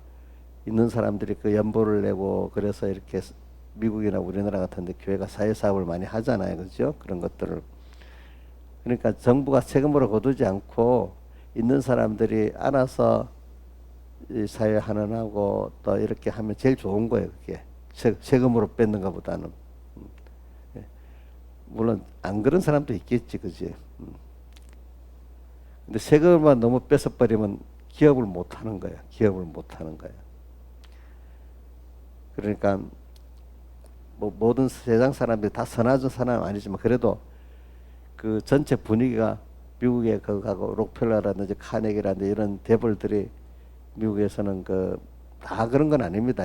있는 사람들이 그 연보를 내고 그래서 이렇게 미국이나 우리나라 같은데 교회가 사회사업을 많이 하잖아요. 그죠? 그런 것들을. 그러니까 정부가 세금으로 거두지 않고 있는 사람들이 알아서 이 사회 환원하고 또 이렇게 하면 제일 좋은 거예요. 그게. 세금으로 뺏는 것보다는. 예. 물론 안 그런 사람도 있겠지. 그지? 근데 세금만 너무 뺏어버리면 기업을 못 하는 거야. 기업을 못 하는 거야. 그러니까 뭐 모든 세상 사람들이 다 선하던 사람은 아니지만 그래도 그 전체 분위기가 미국의 그하고 록펠러라든지 카네기라든지 이런 대벌들이 미국에서는 그 다 그런 건 아닙니다.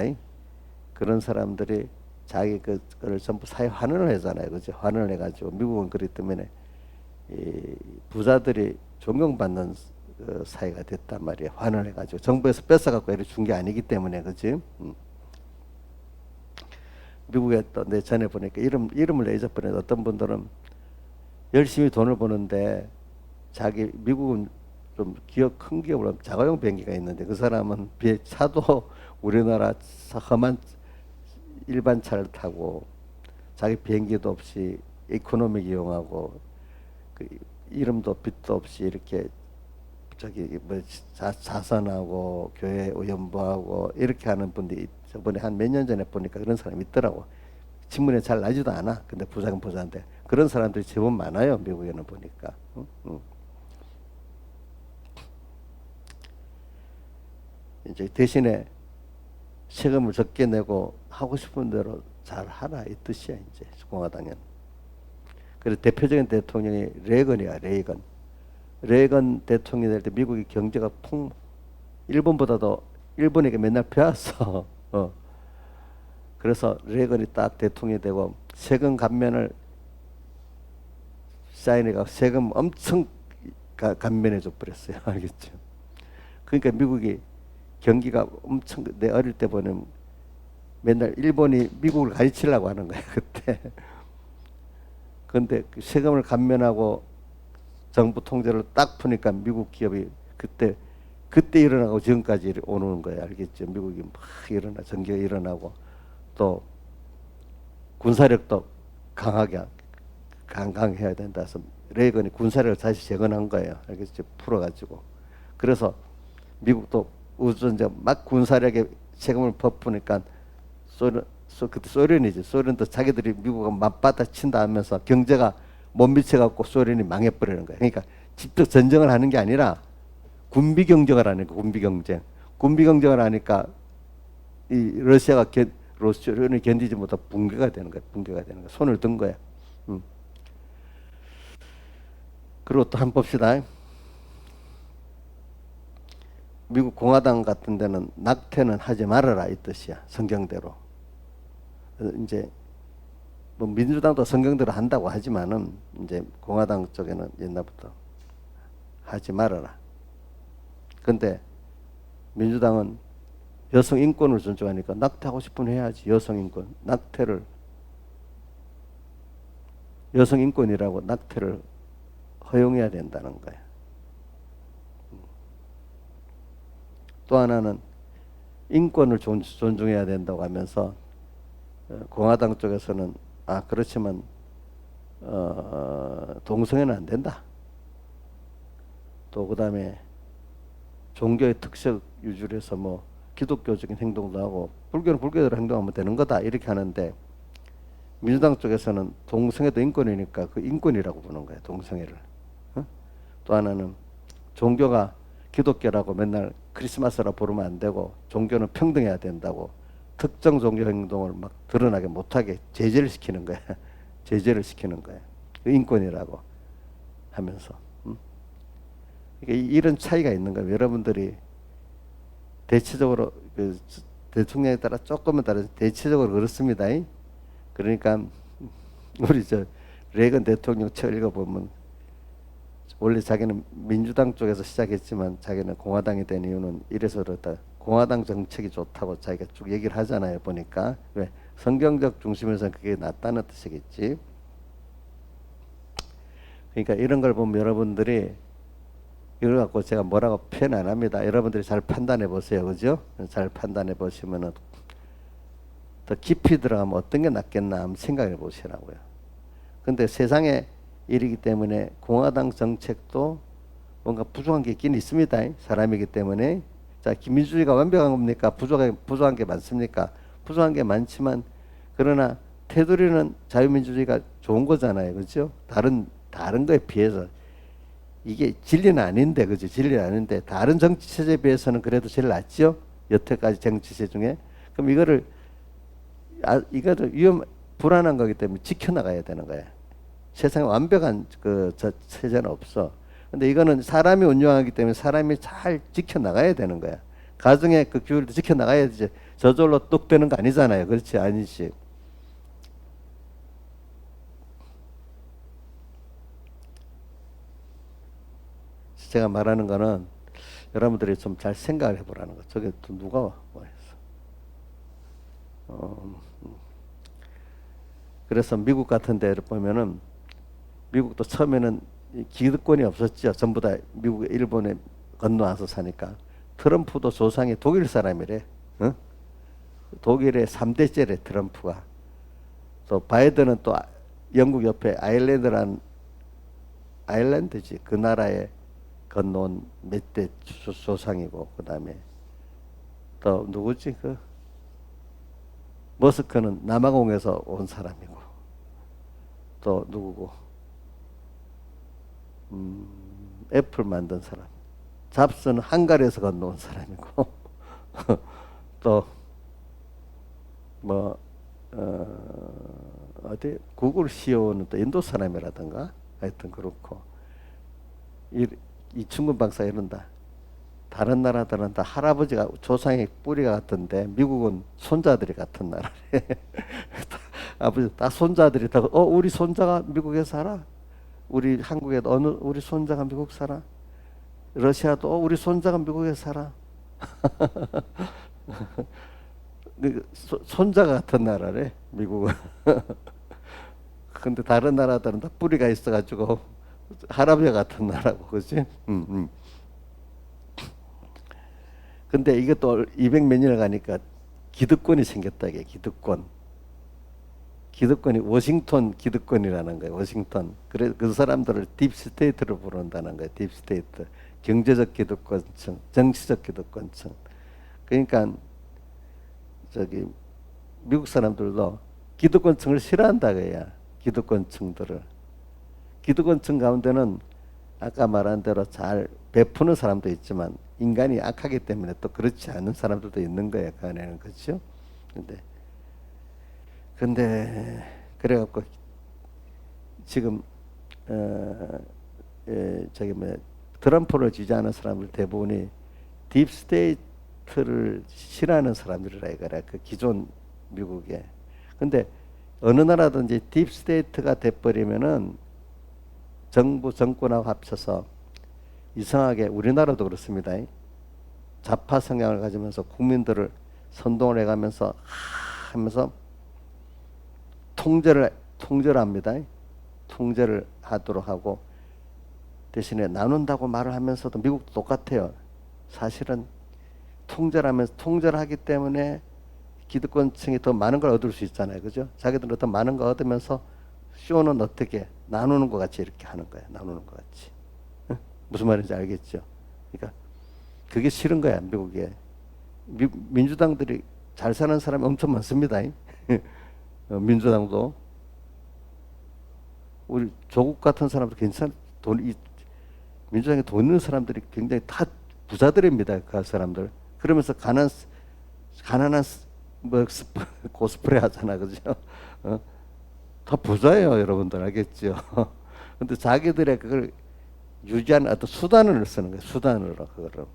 그런 사람들이 자기 그걸 전부 사회 환원을 하잖아요. 그죠? 환원을 해가지고 미국은 그렇기 때문에 이 부자들이 존경받는 그 사회가 됐단 말이에요. 환원을 해가지고 정부에서 뺏어갖고 이렇게 준 게 아니기 때문에 그지? 미국에 또 내 전에 보니까 이름을 잊어버렸는데 어떤 분들은 열심히 돈을 버는데 자기 미국은 좀 큰 기업으로 자가용 비행기가 있는데 그 사람은 차도 우리나라 험한 일반 차를 타고 자기 비행기도 없이 이코노믹 이용하고 그 이름도 빛도 없이 이렇게 저기 뭐 자선하고 교회 연보하고 이렇게 하는 분들이 저번에 한 몇 년 전에 보니까 그런 사람이 있더라고. 신문에 잘 나지도 않아. 근데 부자는 부자인데 그런 사람들이 제법 많아요. 미국에는 보니까. 이제 대신에 세금을 적게 내고 하고 싶은 대로 잘 하라 이 뜻이야 이제 공화당은. 그래서 대표적인 대통령이 레이건이야. 레이건 대통령이 될 때 미국의 경제가 일본보다도 일본에게 맨날 배웠어. 그래서 레이건이 딱 대통령이 되고 세금 감면을 사인해가 세금 엄청 감면해 줘 버렸어요. 알겠죠? 그러니까 미국이 경기가 엄청 내 어릴 때 보면 맨날 일본이 미국을 가르치려고 하는 거야 그때. 그런데 그 세금을 감면하고 정부 통제를 딱 푸니까 미국 기업이 그때 일어나고 지금까지 오는 거야. 알겠죠? 미국이 막 전기가 일어나고 또 군사력도 강강해야 된다 해서 레이건이 군사력을 다시 재건한 거예요. 알겠죠? 풀어가지고. 그래서 미국도 우주전자 막 군사력에 세금을 퍼부니까 그때 소련이지. 소련도 자기들이 미국을 맞받아 친다 하면서 경제가 못 미쳐갖고 소련이 망해버리는 거예요. 그러니까 직접 전쟁을 하는 게 아니라 군비 경쟁을 하니까 군비 경쟁을 하니까 이 소련이 견디지 못하고 붕괴가 되는 거야. 손을 든 거야. 그리고 또 한번 봅시다. 미국 공화당 같은 데는 낙태는 하지 말아라 이 뜻이야. 성경대로. 이제 뭐 민주당도 성경대로 한다고 하지만은 이제 공화당 쪽에는 옛날부터 하지 말아라. 근데 민주당은 여성 인권을 존중하니까 낙태하고 싶으면 해야지. 여성 인권. 여성 인권이라고 낙태를 허용해야 된다는 거야. 또 하나는 인권을 존중해야 된다고 하면서 공화당 쪽에서는 그렇지만 동성애는 안 된다. 또 그다음에 종교의 특색 유지를 해서 뭐 기독교적인 행동도 하고 불교는 불교대로 행동하면 되는 거다 이렇게 하는데, 민주당 쪽에서는 동성애도 인권이니까 그 인권이라고 보는 거예요, 동성애를. 어? 또 하나는 종교가 기독교라고 맨날 크리스마스라 부르면 안 되고 종교는 평등해야 된다고 특정 종교 행동을 막 드러나게 못하게 제재를 시키는 거야. 제재를 시키는 거야. 인권이라고 하면서. 그러니까 이런 차이가 있는 거예요. 여러분들이 대체적으로 그 대통령에 따라 조금은 다르지 대체적으로 그렇습니다. 그러니까 우리 레이건 대통령 책 읽어보면 원래 자기는 민주당 쪽에서 시작했지만 자기는 공화당이 된 이유는 이래서 그렇다. 공화당 정책이 좋다고 자기가 쭉 얘기를 하잖아요. 보니까 왜 성경적 중심에서 그게 낫다는 뜻이겠지. 그러니까 이런 걸 보면 여러분들이 이걸 갖고 제가 뭐라고 표현 안 합니다. 여러분들이 잘 판단해 보세요. 그죠? 잘 판단해 보시면은 더 깊이 들어가면 어떤 게 낫겠나 한번 생각해 보시라고요. 근데 세상의 일이기 때문에 공화당 정책도 뭔가 부족한 게 있긴 있습니다. 사람이기 때문에. 자, 민주주의가 완벽한 겁니까? 부족한 게 많습니까? 부족한 게 많지만, 그러나 테두리는 자유민주주의가 좋은 거잖아요. 그죠? 다른 거에 비해서. 이게 진리는 아닌데, 그죠? 진리는 아닌데, 다른 정치체제에 비해서는 그래도 제일 낫죠? 여태까지 정치체 중에. 그럼 이거를 불안한 거기 때문에 지켜나가야 되는 거야. 세상에 완벽한 체제는 없어. 근데 이거는 사람이 운영하기 때문에 사람이 잘 지켜나가야 되는 거야. 가정의 그 규율도 지켜나가야 되지. 저절로 뚝 되는 거 아니잖아요. 그렇지? 아니지. 제가 말하는 거는 여러분들이 좀 잘 생각을 해보라는 거. 저게 또 누가 뭐 했어. 그래서 미국 같은 데를 보면은, 미국도 처음에는 기득권이 없었죠. 전부 다 미국, 일본에 건너와서 사니까. 트럼프도 조상이 독일 사람이래. 어? 독일의 3대째래 트럼프가. 또 바이든은 또 영국 옆에 아일랜드지. 그 나라에 건너온 몇 대 조상이고, 그 다음에 또 누구지? 머스크는 남아공에서 온 사람이고, 또 누구고? 애플 만든 사람. 잡스는 한가리에서 건너온 사람이고, 또 뭐 어디 구글 CEO는 또 인도 사람이라든가 하여튼 그렇고, 이충근 박사 이런다. 다른 나라들은 다 할아버지가 조상의 뿌리가 같은데 미국은 손자들이 같은 나라래. 아버지 다 손자들이 다 우리 손자가 미국에 살아. 우리 한국에도 우리 손자가 미국 살아. 러시아도 우리 손자가 미국에 살아. 손자가 같은 나라래 미국은. 근데 다른 나라들은 다 뿌리가 있어가지고 할아버지 같은 나라고, 그렇지? 근데 이것도 200 몇 년을 가니까 기득권이 생겼다. 이게 기득권이 워싱턴 기득권이라는 거예요. 워싱턴. 그래 그 사람들을 딥스테이트로 부른다는 거예요. 딥스테이트. 경제적 기득권층, 정치적 기득권층. 그러니까 미국 사람들도 기득권층을 싫어한다 그야. 기득권층들을. 기득권층 가운데는 아까 말한 대로 잘 베푸는 사람도 있지만 인간이 악하기 때문에 또 그렇지 않은 사람들도 있는 거예요. 그 안에는. 그렇죠? 근데 그래갖고 지금 트럼프를 지지하는 사람들 대부분이 딥스테이트를 싫어하는 사람들이라 이거라. 그 기존 미국에. 근데 어느 나라든지 딥스테이트가 돼버리면은 정부 정권하고 합쳐서 이상하게, 우리나라도 그렇습니다. 좌파 성향을 가지면서 국민들을 선동을 해가면서 하면서 통제를 합니다. 통제를 하도록 하고, 대신에 나눈다고 말을 하면서도 미국도 똑같아요. 사실은 통제를 하기 때문에 기득권층이 더 많은 걸 얻을 수 있잖아요. 그죠? 자기들은 더 많은 걸 얻으면서 쇼는 어떻게 나누는 것 같이 이렇게 하는 거야. 나누는 것 같이. 무슨 말인지 알겠죠? 그러니까 그게 싫은 거야, 미국에. 민주당들이 잘 사는 사람이 엄청 많습니다. 민주당도. 우리 조국 같은 사람도 민주당에 돈 있는 사람들이 굉장히 다 부자들입니다. 그 사람들. 그러면서 가난한 뭐 코스프레 하잖아, 그죠? 다 부자예요, 여러분들 알겠죠? 근데 자기들의 그걸 유지하는 어떤 수단을 쓰는 거예요. 수단으로 그거를.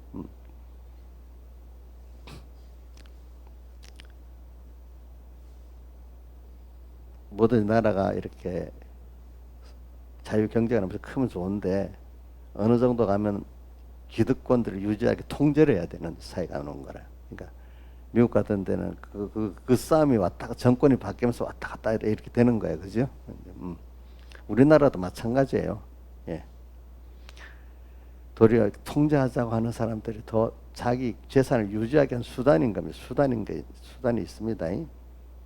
모든 나라가 이렇게 자유 경쟁하면서 크면 좋은데 어느 정도 가면 기득권들을 유지하게 통제를 해야 되는 사회가 오는 거라. 그러니까 미국 같은 데는 그 싸움이 정권이 바뀌면서 왔다 갔다 이렇게 되는 거예요, 그죠? 우리나라도 마찬가지예요. 예. 도리어 통제하자고 하는 사람들이 더 자기 재산을 유지하게 한 수단인 겁니다. 수단이 있습니다.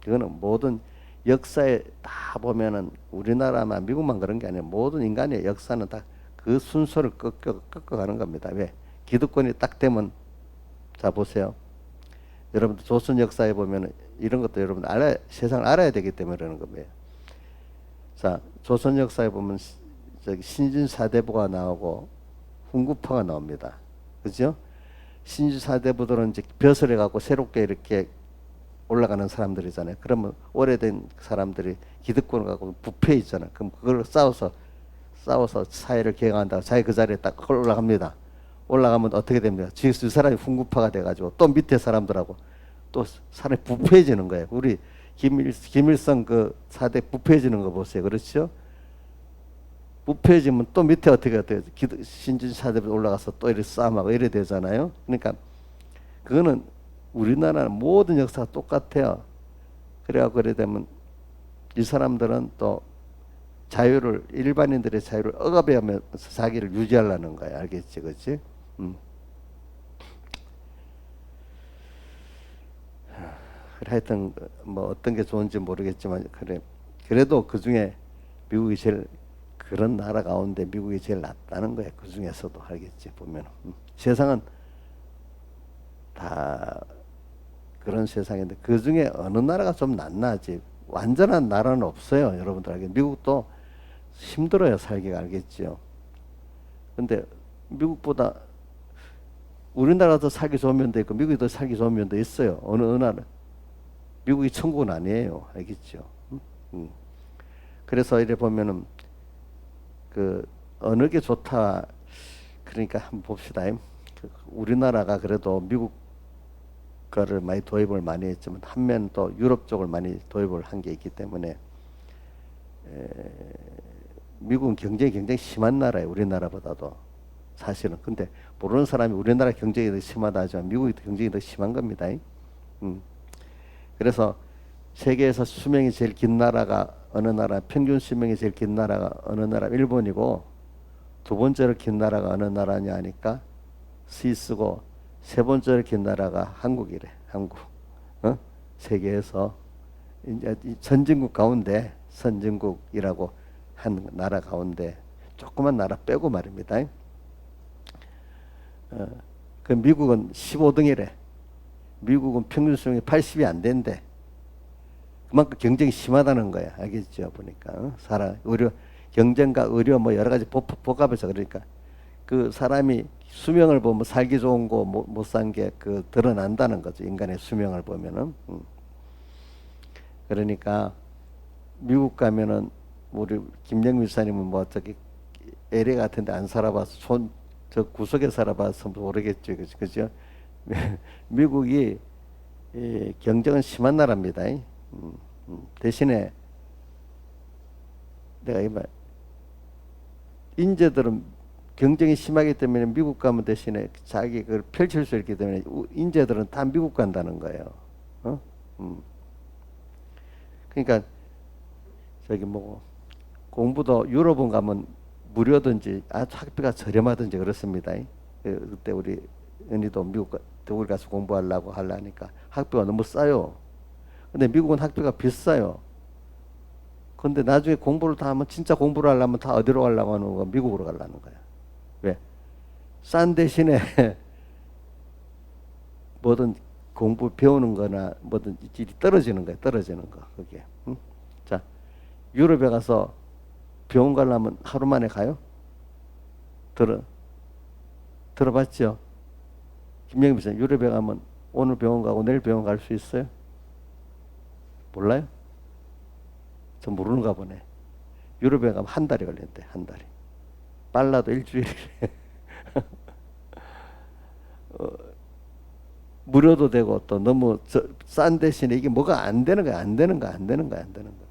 그거는 모든 역사에 다 보면은 우리나라만 미국만 그런 게 아니라 모든 인간의 역사는 다 그 순서를 꺾어가는 겁니다. 왜? 기득권이 딱 되면, 자 보세요. 여러분들 조선 역사에 보면은 이런 것도 여러분 세상을 알아야 되기 때문에 그러는 겁니다. 자, 조선 역사에 보면 저기 신진사대부가 나오고 훈구파가 나옵니다. 그죠? 신진사대부들은 이제 벼슬해 갖고 새롭게 이렇게 올라가는 사람들이잖아요. 그러면 오래된 사람들이 기득권을 갖고 부패 있잖아요. 그럼 그걸 싸워서 사회를 개혁한다고 자기 그 자리에 딱 올라갑니다. 올라가면 어떻게 됩니까? 그 사람이 훈구파가 돼가지고 또 밑에 사람들하고 또 사람이 부패해지는 거예요. 우리 김일성 그 사대 부패해지는 거 보세요. 그렇죠? 부패해지면 또 밑에 어떻게 돼요? 신진 사대부터 올라가서 또 이렇게 싸움하고 이래 되잖아요. 그러니까 그거는 우리나라는 모든 역사가 똑같아요. 그래갖고 그래 되면 이 사람들은 또 일반인들의 자유를 억압하면서 자기를 유지하려는 거야. 알겠지? 그렇지? 그래 하여튼 뭐 어떤 게 좋은지 모르겠지만 그래도 그 중에 미국이 제일 그런 나라 가운데 미국이 제일 낫다는 거야. 그 중에서도 알겠지? 보면 세상은 다 그런 세상인데 그 중에 어느 나라가 좀 낫나지 완전한 나라는 없어요. 여러분들 알겠죠? 미국도 힘들어요. 살기가 알겠지요. 근데 미국보다 우리나라가 더 살기 좋은 면도 있고 미국이 더 살기 좋은 면도 있어요. 어느 나라. 미국이 천국은 아니에요. 알겠죠? 그래서 이래 보면은 그 어느 게 좋다. 그러니까 한번 봅시다. 우리나라가 그래도 미국 거를 많이 도입을 많이 했지만 한면 또 유럽 쪽을 많이 도입을 한 게 있기 때문에 미국은 경쟁이 굉장히 심한 나라예요. 우리나라보다도 사실은. 근데 모르는 사람이 우리나라 경쟁이 더 심하다 하지만 미국이 경쟁이 더 심한 겁니다. 그래서 세계에서 수명이 제일 긴 나라가 어느 나라, 평균 수명이 제일 긴 나라가 어느 나라, 일본이고 두 번째로 긴 나라가 어느 나라냐 하니까 스위스고 세 번째로 긴 나라가 한국이래. 한국. 세계에서 이제 선진국 가운데 선진국이라고 한 나라 가운데 조그만 나라 빼고 말입니다. 그 미국은 15등이래. 미국은 평균 수명이 80이 안 된대. 그만큼 경쟁이 심하다는 거야. 알겠죠? 보니까 경쟁과 의료 뭐 여러 가지 복합해서 그러니까 그 사람이 수명을 보면 살기 좋은 거 못 산 게 그 드러난다는 거죠. 인간의 수명을 보면은. 그러니까 미국 가면은 우리 김영민 사님은 뭐 저기 LA 같은데 안 살아봐서 저 구석에 살아봐서 모르겠죠. 그죠? 미국이 경쟁은 심한 나라입니다. 대신에 내가 이 말 인재들은 경쟁이 심하기 때문에 미국 가면 대신에 자기 그걸 펼칠 수 있기 때문에 인재들은 다 미국 간다는 거예요. 그러니까 저기 뭐 공부도 유럽은 가면 무료든지 아주 학비가 저렴하든지 그렇습니다. 그때 우리 은희도 미국 독일 가서 공부하려고 하려니까 학비가 너무 싸요. 근데 미국은 학비가 비싸요. 근데 나중에 공부를 다 하면 진짜 공부를 하려면 다 어디로 가려고 하는 거야? 미국으로 가려는 거야. 왜? 싼 대신에 뭐든 공부 배우는 거나 뭐든 질이 떨어지는 거야. 떨어지는 거. 그게. 응? 자, 유럽에 가서 병원 가려면 하루 만에 가요? 들어봤죠? 김영민 씨, 유럽에 가면 오늘 병원 가고 내일 병원 갈 수 있어요? 몰라요? 저 모르는가 보네. 유럽에 가면 한 달이 걸린대, 한 달이. 빨라도 일주일이래. 어, 무료도 되고 또 너무 싼 대신에 이게 뭐가 안 되는 거야, 안 되는 거야, 안 되는 거야, 안 되는 거야.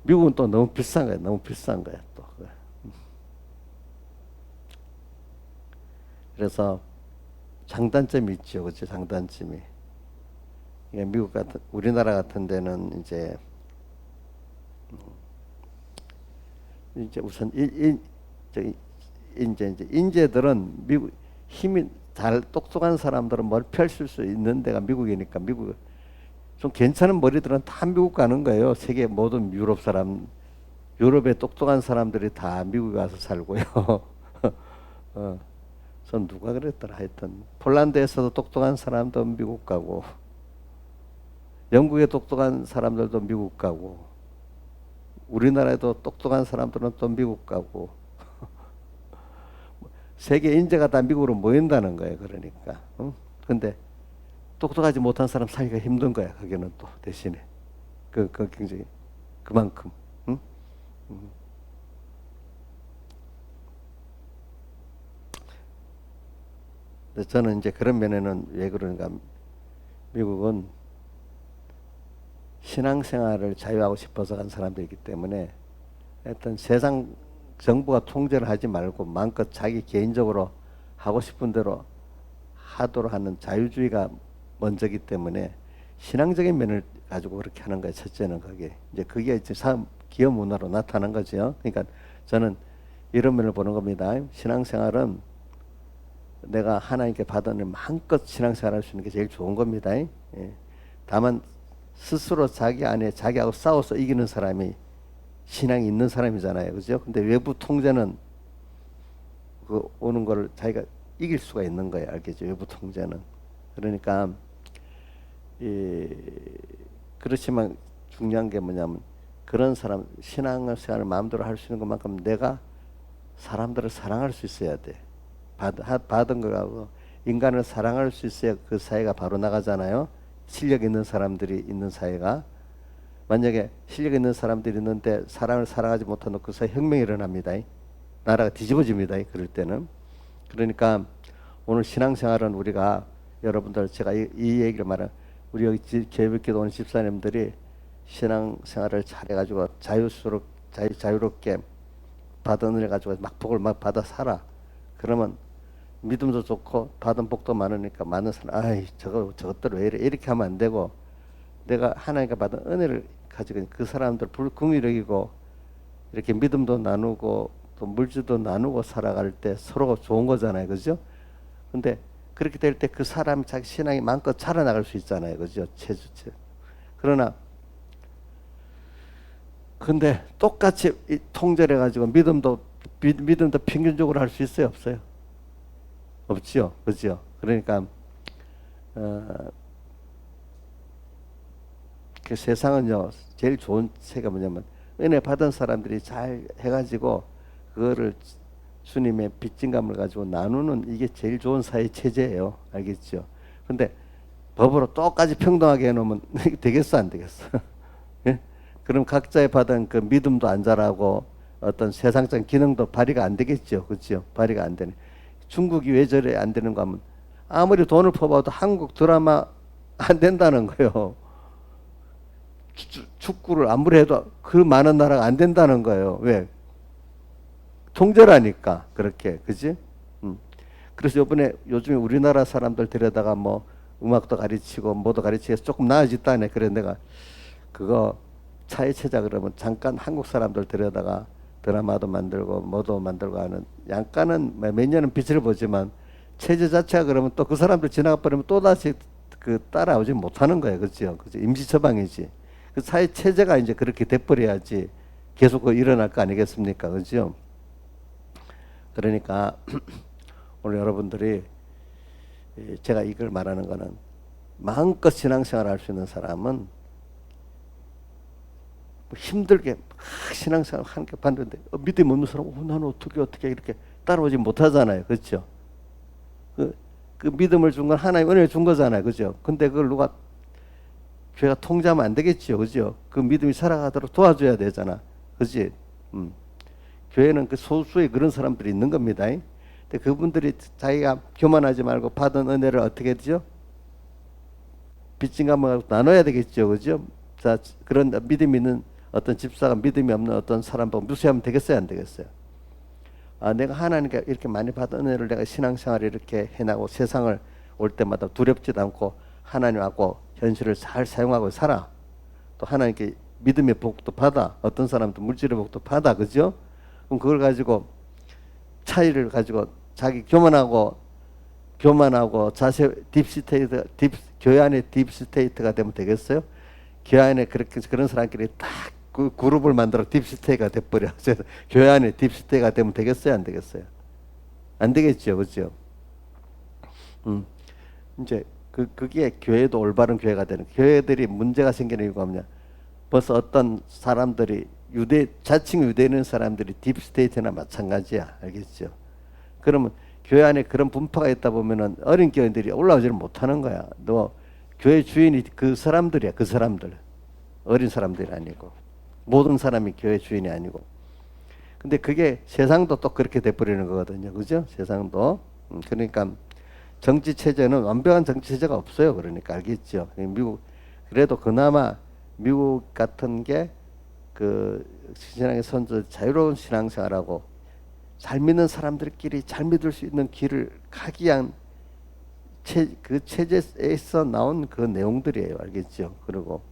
미국은 또 너무 비싼 거야, 너무 비싼 거야, 또. 그래서 장단점이 있죠, 그렇죠? 장단점이. 미국 같은, 우리나라 같은 데는 이제 우선 이제 인재들은 미국 힘이 잘 똑똑한 사람들은 뭘 펼칠 수 있는 데가 미국이니까 미국 좀 괜찮은 머리들은 다 미국 가는 거예요. 세계 모든 유럽 사람, 유럽의 똑똑한 사람들이 다 미국에 가서 살고요. 전 누가 그랬더라 하여튼 폴란드에서도 똑똑한 사람도 미국 가고 영국의 똑똑한 사람들도 미국 가고 우리나라에도 똑똑한 사람들은 또 미국 가고 세계 인재가 다 미국으로 모인다는 거예요. 그러니까. 근데 똑똑하지 못한 사람 살기가 힘든 거야. 거기는 또 대신에 그 굉장히 그만큼. 응? 근데 저는 이제 그런 면에는 왜 그런가 미국은 신앙생활을 자유하고 싶어서 간 사람들이기 때문에 하여튼 세상 정부가 통제를 하지 말고 마음껏 자기 개인적으로 하고 싶은 대로 하도록 하는 자유주의가 먼저기 때문에 신앙적인 면을 가지고 그렇게 하는 거예요. 첫째는 그게 이제 기업 문화로 나타난 거죠. 그러니까 저는 이런 면을 보는 겁니다. 신앙생활은 내가 하나님께 받은 을 마음껏 신앙생활 할 수 있는 게 제일 좋은 겁니다. 예. 다만 스스로 자기 안에 자기하고 싸워서 이기는 사람이 신앙이 있는 사람이잖아요. 그죠? 근데 외부 통제는 그 오는 거를 자기가 이길 수가 있는 거예요. 알겠죠? 외부 통제는. 그러니까 그렇지만 중요한 게 뭐냐면 그런 사람 신앙생활을 마음대로 할 수 있는 것만큼 내가 사람들을 사랑할 수 있어야 돼. 받은 거하고 인간을 사랑할 수 있어야 그 사회가 바로 나가잖아요. 실력 있는 사람들이 있는 사회가. 만약에 실력 있는 사람들이 있는데 사랑을 사랑하지 못하는 그 사회 혁명이 일어납니다. 나라가 뒤집어집니다. 그럴 때는. 그러니까 오늘 신앙생활은 우리가 여러분들 제가 이 얘기를 말한 우리 여기 개벽기도 오는 집사님들이 신앙생활을 잘해가지고 자유롭게 받은 을 가지고 막 복을 막 받아 살아. 그러면 믿음도 좋고 받은 복도 많으니까 많은 사람 아이 저것들 왜 이래 이렇게 하면 안 되고 내가 하나님께 받은 은혜를 가지고 그 사람들 긍휼히 여기고 이렇게 믿음도 나누고 또 물질도 나누고 살아갈 때 서로가 좋은 거잖아요. 그죠? 근데 그렇게 될 때 그 사람이 자기 신앙이 마음껏 자라나갈 수 있잖아요. 그죠? 그러나 근데 똑같이 통제를 해가지고 믿음도 평균적으로 할 수 있어요? 없어요? 없지요. 그죠? 그러니까 그 세상은요 제일 좋은 세가 뭐냐면 은혜 받은 사람들이 잘 해가지고 그거를 주님의 빚진감을 가지고 나누는 이게 제일 좋은 사회 체제예요. 알겠죠? 근데 법으로 똑같이 평등하게 해놓으면 되겠어 안 되겠어? 예? 그럼 각자의 받은 그 믿음도 안 자라고 어떤 세상적 기능도 발휘가 안 되겠죠. 그렇죠? 발휘가 안 되네. 중국이 왜 저래 안 되는 거 하면 아무리 돈을 퍼봐도 한국 드라마 안 된다는 거예요. 축구를 아무리 해도 그 많은 나라가 안 된다는 거예요. 왜? 통제라니까 그렇게 그지? 그래서 요즘에 우리나라 사람들 데려다가 뭐 음악도 가르치고 뭐도 가르치고 조금 나아졌다네. 그래 내가 그거 차이체자 그러면 잠깐 한국 사람들 데려다가 드라마도 만들고 뭐도 만들고 하는 약간은 몇 년은 빛을 보지만 체제 자체가 그러면 또 그 사람들 지나가 버리면 또 다시 그 따라오지 못하는 거예요. 그죠? 그죠? 임시 처방이지. 그 사회 체제가 이제 그렇게 돼버려야지 계속 그 일어날 거 아니겠습니까? 그죠? 그러니까 오늘 여러분들이 제가 이걸 말하는 거는 마음껏 신앙생활 할 수 있는 사람은 힘들게 막 신앙생활 하는 게 봤는데 믿음 없는 사람은 나는 어떻게 이렇게 따라오지 못하잖아요. 그렇죠? 그 믿음을 준 건 하나님 은혜를 준 거잖아요. 그죠? 근데 그걸 누가 교회가 통제하면 안 되겠죠. 그죠? 그 믿음이 살아가도록 도와줘야 되잖아. 그지? 교회는 그 소수의 그런 사람들이 있는 겁니다. 근데 그분들이 자기가 교만하지 말고 받은 은혜를 어떻게 하죠? 빚진 감을 나눠야 되겠죠. 그죠? 자, 그런 믿음 있는 어떤 집사가 믿음이 없는 어떤 사람 보고 무시하면 되겠어요? 안 되겠어요? 아, 내가 하나님께 이렇게 많이 받은 은혜를 내가 신앙생활을 이렇게 해나고 세상을 올 때마다 두렵지도 않고 하나님하고 현실을 잘 사용하고 살아. 또 하나님께 믿음의 복도 받아. 어떤 사람도 물질의 복도 받아. 그죠? 그럼 그걸 가지고 차이를 가지고 자기 교만하고 자세 딥스테이트 교회 안에 딥스테이트가 되면 되겠어요? 교회 안에 그렇게 그런 사람끼리 딱 그 그룹을 만들어 딥스테이가 돼버려. 교회 안에 딥스테이가 되면 되겠어요? 안 되겠어요? 안 되겠죠, 그렇죠? 이제 그게 교회도 올바른 교회가 되는. 교회들이 문제가 생기는 이유가 뭐냐? 벌써 어떤 사람들이 자칭 유대인 사람들이 딥스테이트나 마찬가지야, 알겠죠? 그러면 교회 안에 그런 분파가 있다 보면은 어린 교인들이 올라오지를 못하는 거야. 너 교회 주인이 그 사람들이야, 그 사람들. 어린 사람들이 아니고. 모든 사람이 교회 주인이 아니고. 근데 그게 세상도 또 그렇게 돼버리는 거거든요. 그죠? 세상도. 그러니까 정치 체제는 완벽한 정치 체제가 없어요. 그러니까 알겠죠? 미국, 그래도 그나마 미국 같은 게 그 신앙의 선조 자유로운 신앙생활하고 잘 믿는 사람들끼리 잘 믿을 수 있는 길을 가기 위한 그 체제에서 나온 그 내용들이에요. 알겠죠? 그리고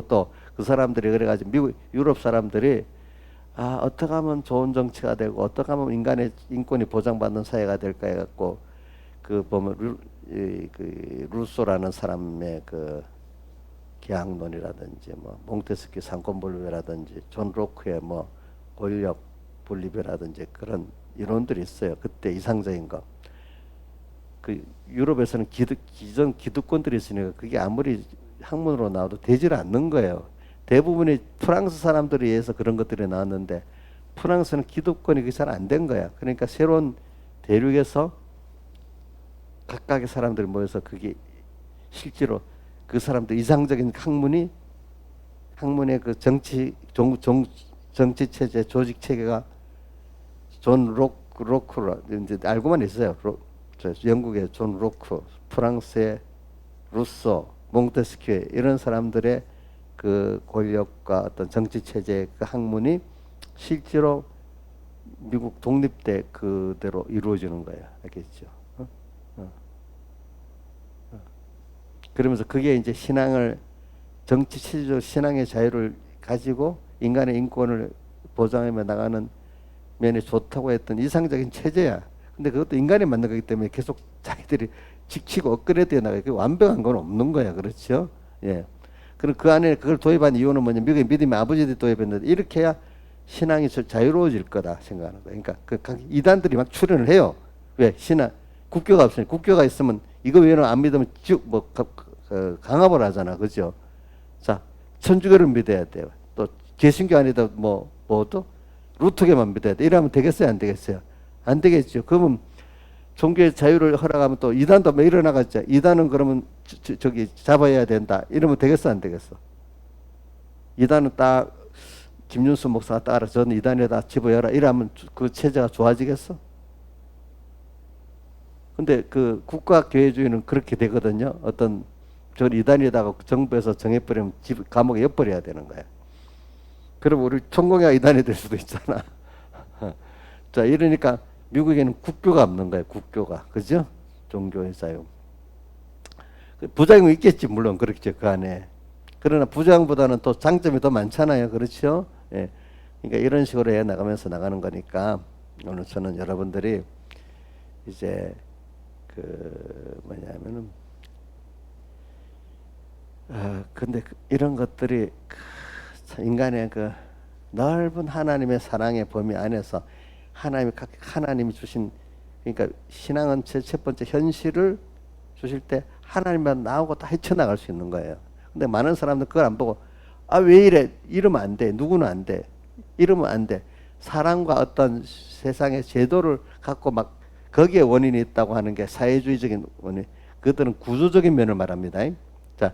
또 그 사람들이 그래가지고 미국 유럽 사람들이 어떻게 하면 좋은 정치가 되고 어떻게 하면 인간의 인권이 보장받는 사회가 될까 해갖고 그 보면 그 루소라는 사람의 그 계약론이라든지 뭐 몽테스키 상권분립이라든지 존 로크의 뭐 권력 분립이라든지 그런 이론들이 있어요. 그때 이상적인 거. 그 유럽에서는 기존 기득권들이 있으니까 그게 아무리 학문으로 나와도 되질 않는 거예요. 대부분의 프랑스 사람들에 의해서 그런 것들이 나왔는데 프랑스는 기득권이 잘 안 된 거야. 그러니까 새로운 대륙에서 각각의 사람들이 모여서 그게 실제로 그 사람들 이상적인 학문의 그 정치 체제 조직 체계가 존 로크라 이제 알고만 있어요. 영국의 존 로크, 프랑스의 루소, 몽테스키에 이런 사람들의 그 권력과 어떤 정치 체제의 그 학문이 실제로 미국 독립 때 그대로 이루어지는 거예요. 알겠죠? 그러면서 그게 이제 정치 체제적 신앙의 자유를 가지고 인간의 인권을 보장하며 나가는 면에 좋다고 했던 이상적인 체제야. 근데 그것도 인간이 만든 거기 때문에 계속 자기들이 지키고 업그레이드해 나가고 완벽한 건 없는 거야. 그렇죠? 예. 그럼 그 안에 그걸 도입한 이유는 뭐냐? 미국의 믿음의 아버지들이 도입했는데 이렇게 해야 신앙이 자유로워질 거다 생각하는 거야. 그러니까 각 이단들이 막 출연을 해요. 왜? 국교가 없으니 국교가 있으면 이거 외에는 안 믿으면 강압을 하잖아. 그죠? 자, 천주교를 믿어야 돼요. 또 개신교 아니다 뭐도 루터교만 믿어야 돼. 이러면 되겠어요? 안 되겠어요? 안 되겠죠. 그러면 종교의 자유를 허락하면 또 이단도 뭐 일어나겠죠. 이단은 그러면 저기 잡아야 된다. 이러면 되겠어? 안 되겠어? 이단은 딱 김윤수 목사가 따라 저는 이단에다 집어여라. 이러면 그 체제가 좋아지겠어? 근데 그 국가교회주의는 그렇게 되거든요. 어떤 저 이단에다가 정부에서 정해버리면 감옥에 엿버려야 되는 거야. 그럼 우리 총공회가 이단이 될 수도 있잖아. 자, 이러니까 미국에는 국교가 없는 거예요. 국교가. 그죠? 종교의 자유. 부작용이 있겠지. 물론 그렇겠죠. 그 안에. 그러나 부작용보다는 또 장점이 더 많잖아요. 그렇죠? 예. 그러니까 이런 식으로 해 나가면서 나가는 거니까 오늘 저는 여러분들이 이제 그 뭐냐면은 근데 이런 것들이 인간의 그 넓은 하나님의 사랑의 범위 안에서 하나님이 주신, 그러니까 신앙은 제 첫 번째 현실을 주실 때 하나님만 나오고 다 헤쳐나갈 수 있는 거예요. 근데 많은 사람들 그걸 안 보고 왜 이래, 이러면 안 돼, 누구는 안 돼, 이러면 안 돼, 사랑과 어떤 세상의 제도를 갖고 막 거기에 원인이 있다고 하는 게 사회주의적인 원인, 그것들은 구조적인 면을 말합니다. 자,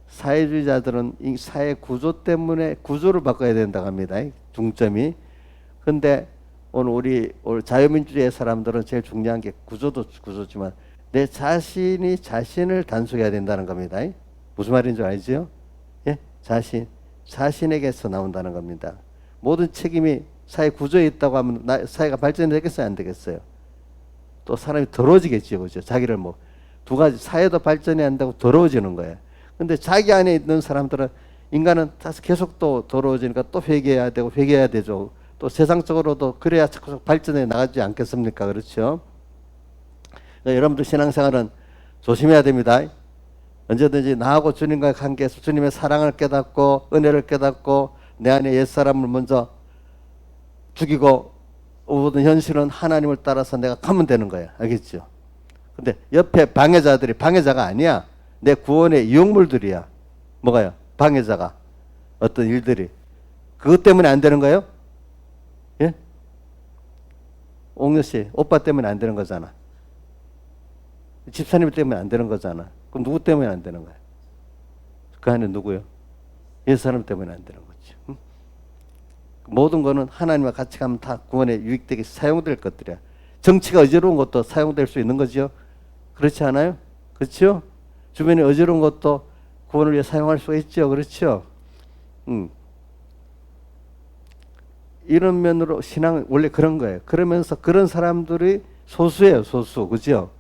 사회주의자들은 이 사회 구조 때문에 구조를 바꿔야 된다고 합니다. 중점이. 근데 오늘 자유민주주의 사람들은 제일 중요한 게 구조도 구조지만 내 자신이 자신을 단속해야 된다는 겁니다. 무슨 말인지 알죠? 예? 자신에게서 나온다는 겁니다. 모든 책임이 사회 구조에 있다고 하면 사회가 발전되겠어요? 안 되겠어요? 또 사람이 더러워지겠죠. 그죠? 자기를 두 가지, 사회도 발전이 안 되고 더러워지는 거예요. 근데 자기 안에 있는 사람들은, 인간은 계속 또 더러워지니까 또 회개해야 되죠. 또 세상적으로도 그래야 자꾸 발전해 나가지 않겠습니까? 그렇죠? 그러니까 여러분들 신앙생활은 조심해야 됩니다. 언제든지 나하고 주님과의 관계에서 주님의 사랑을 깨닫고 은혜를 깨닫고 내 안에 옛사람을 먼저 죽이고, 모든 현실은 하나님을 따라서 내가 가면 되는 거예요. 알겠죠? 근데 옆에 방해자들이 방해자가 아니야. 내 구원의 이용물들이야. 뭐가요? 방해자가. 어떤 일들이. 그것 때문에 안 되는 거예요? 예? 옥녀 씨, 오빠 때문에 안 되는 거잖아. 집사님 때문에 안 되는 거잖아. 그럼 누구 때문에 안 되는 거야? 그 안에 누구요? 옛사람 때문에 안 되는 거지. 응? 모든 거는 하나님과 같이 가면 다 구원에 유익되게 사용될 것들이야. 정치가 어지러운 것도 사용될 수 있는 거죠. 그렇지 않아요? 그렇죠? 주변에 어지러운 것도 구원을 위해 사용할 수가 있죠. 그렇죠? 이런 면으로 신앙은 원래 그런 거예요. 그러면서 그런 사람들이 소수예요. 소수. 그죠?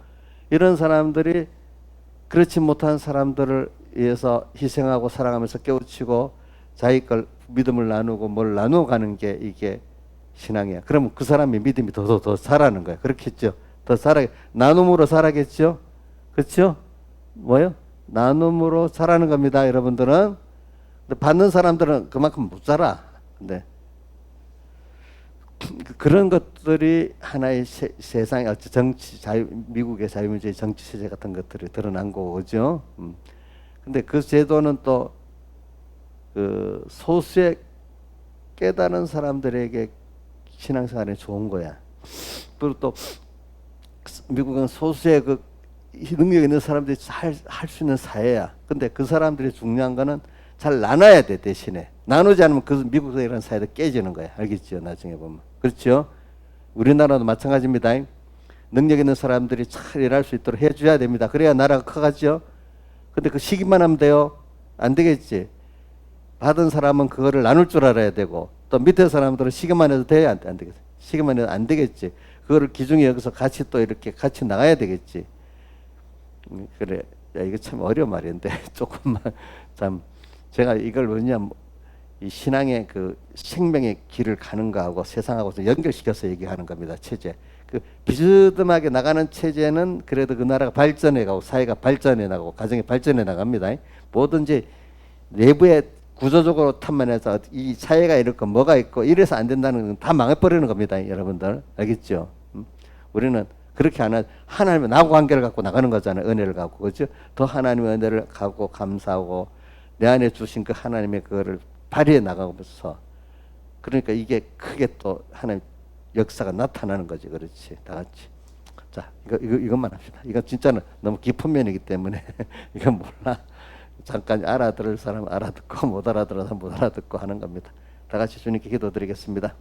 이런 사람들이 그렇지 못한 사람들을 위해서 희생하고 사랑하면서 깨우치고 자기 걸 믿음을 나누고 뭘 나누어 가는 게 이게 신앙이야. 그러면 그 사람의 믿음이 더 자라는 거야. 그렇겠죠? 나눔으로 자라겠죠? 그렇죠? 뭐요? 나눔으로 자라는 겁니다. 여러분들은. 근데 받는 사람들은 그만큼 못 자라. 근데 그런 것들이 하나의 세상의 정치, 미국의 자유민주주의 정치 체제 같은 것들이 드러난 거죠. 근데 그 제도는 또 그 소수의 깨달은 사람들에게 신앙생활이 좋은 거야. 그리고 또 미국은 소수의 그 능력 있는 사람들이 잘 할 수 있는 사회야. 근데 그 사람들이 중요한 거는 잘 나눠야 돼. 대신에 나누지 않으면 그 미국에서 이런 사회도 깨지는 거야. 알겠죠? 나중에 보면. 그렇죠? 우리나라도 마찬가지입니다. 능력 있는 사람들이 잘 일할 수 있도록 해줘야 됩니다. 그래야 나라가 커가죠. 근데 그 시기만 하면 돼요? 안 되겠지. 받은 사람은 그거를 나눌 줄 알아야 되고, 또 밑에 사람들은 시기만 해도 돼야 안 되겠지. 시기만 해도 안 되겠지. 그거를 기중에 여기서 같이 또 이렇게 같이 나가야 되겠지. 그래. 야, 이거 참 어려운 말인데 조금만 참 제가 이걸 뭐냐, 이 신앙의 그 생명의 길을 가는 거하고 세상하고 연결시켜서 얘기하는 겁니다. 체제. 그 비스듬하게 나가는 체제는 그래도 그 나라가 발전해 가고 사회가 발전해 나가고 가정이 발전해 나갑니다. 뭐든지 내부에 구조적으로 탐만해서 이 사회가 이렇고 뭐가 있고 이래서 안 된다는 건 다 망해버리는 겁니다. 여러분들 알겠죠? 우리는 그렇게 안 하죠. 하나님의 나하고 관계를 갖고 나가는 거잖아요. 은혜를 갖고. 그렇죠? 더 하나님의 은혜를 갖고 감사하고 내 안에 주신 그 하나님의 그거를 발휘해 나가면서, 그러니까 이게 크게 또 하나님 역사가 나타나는 거지. 그렇지. 다 같이. 자, 이것만 합시다. 이건 진짜는 너무 깊은 면이기 때문에 이건 몰라. 잠깐 알아들을 사람 알아듣고 못 알아들어서 못 알아듣고 하는 겁니다. 다 같이 주님께 기도드리겠습니다.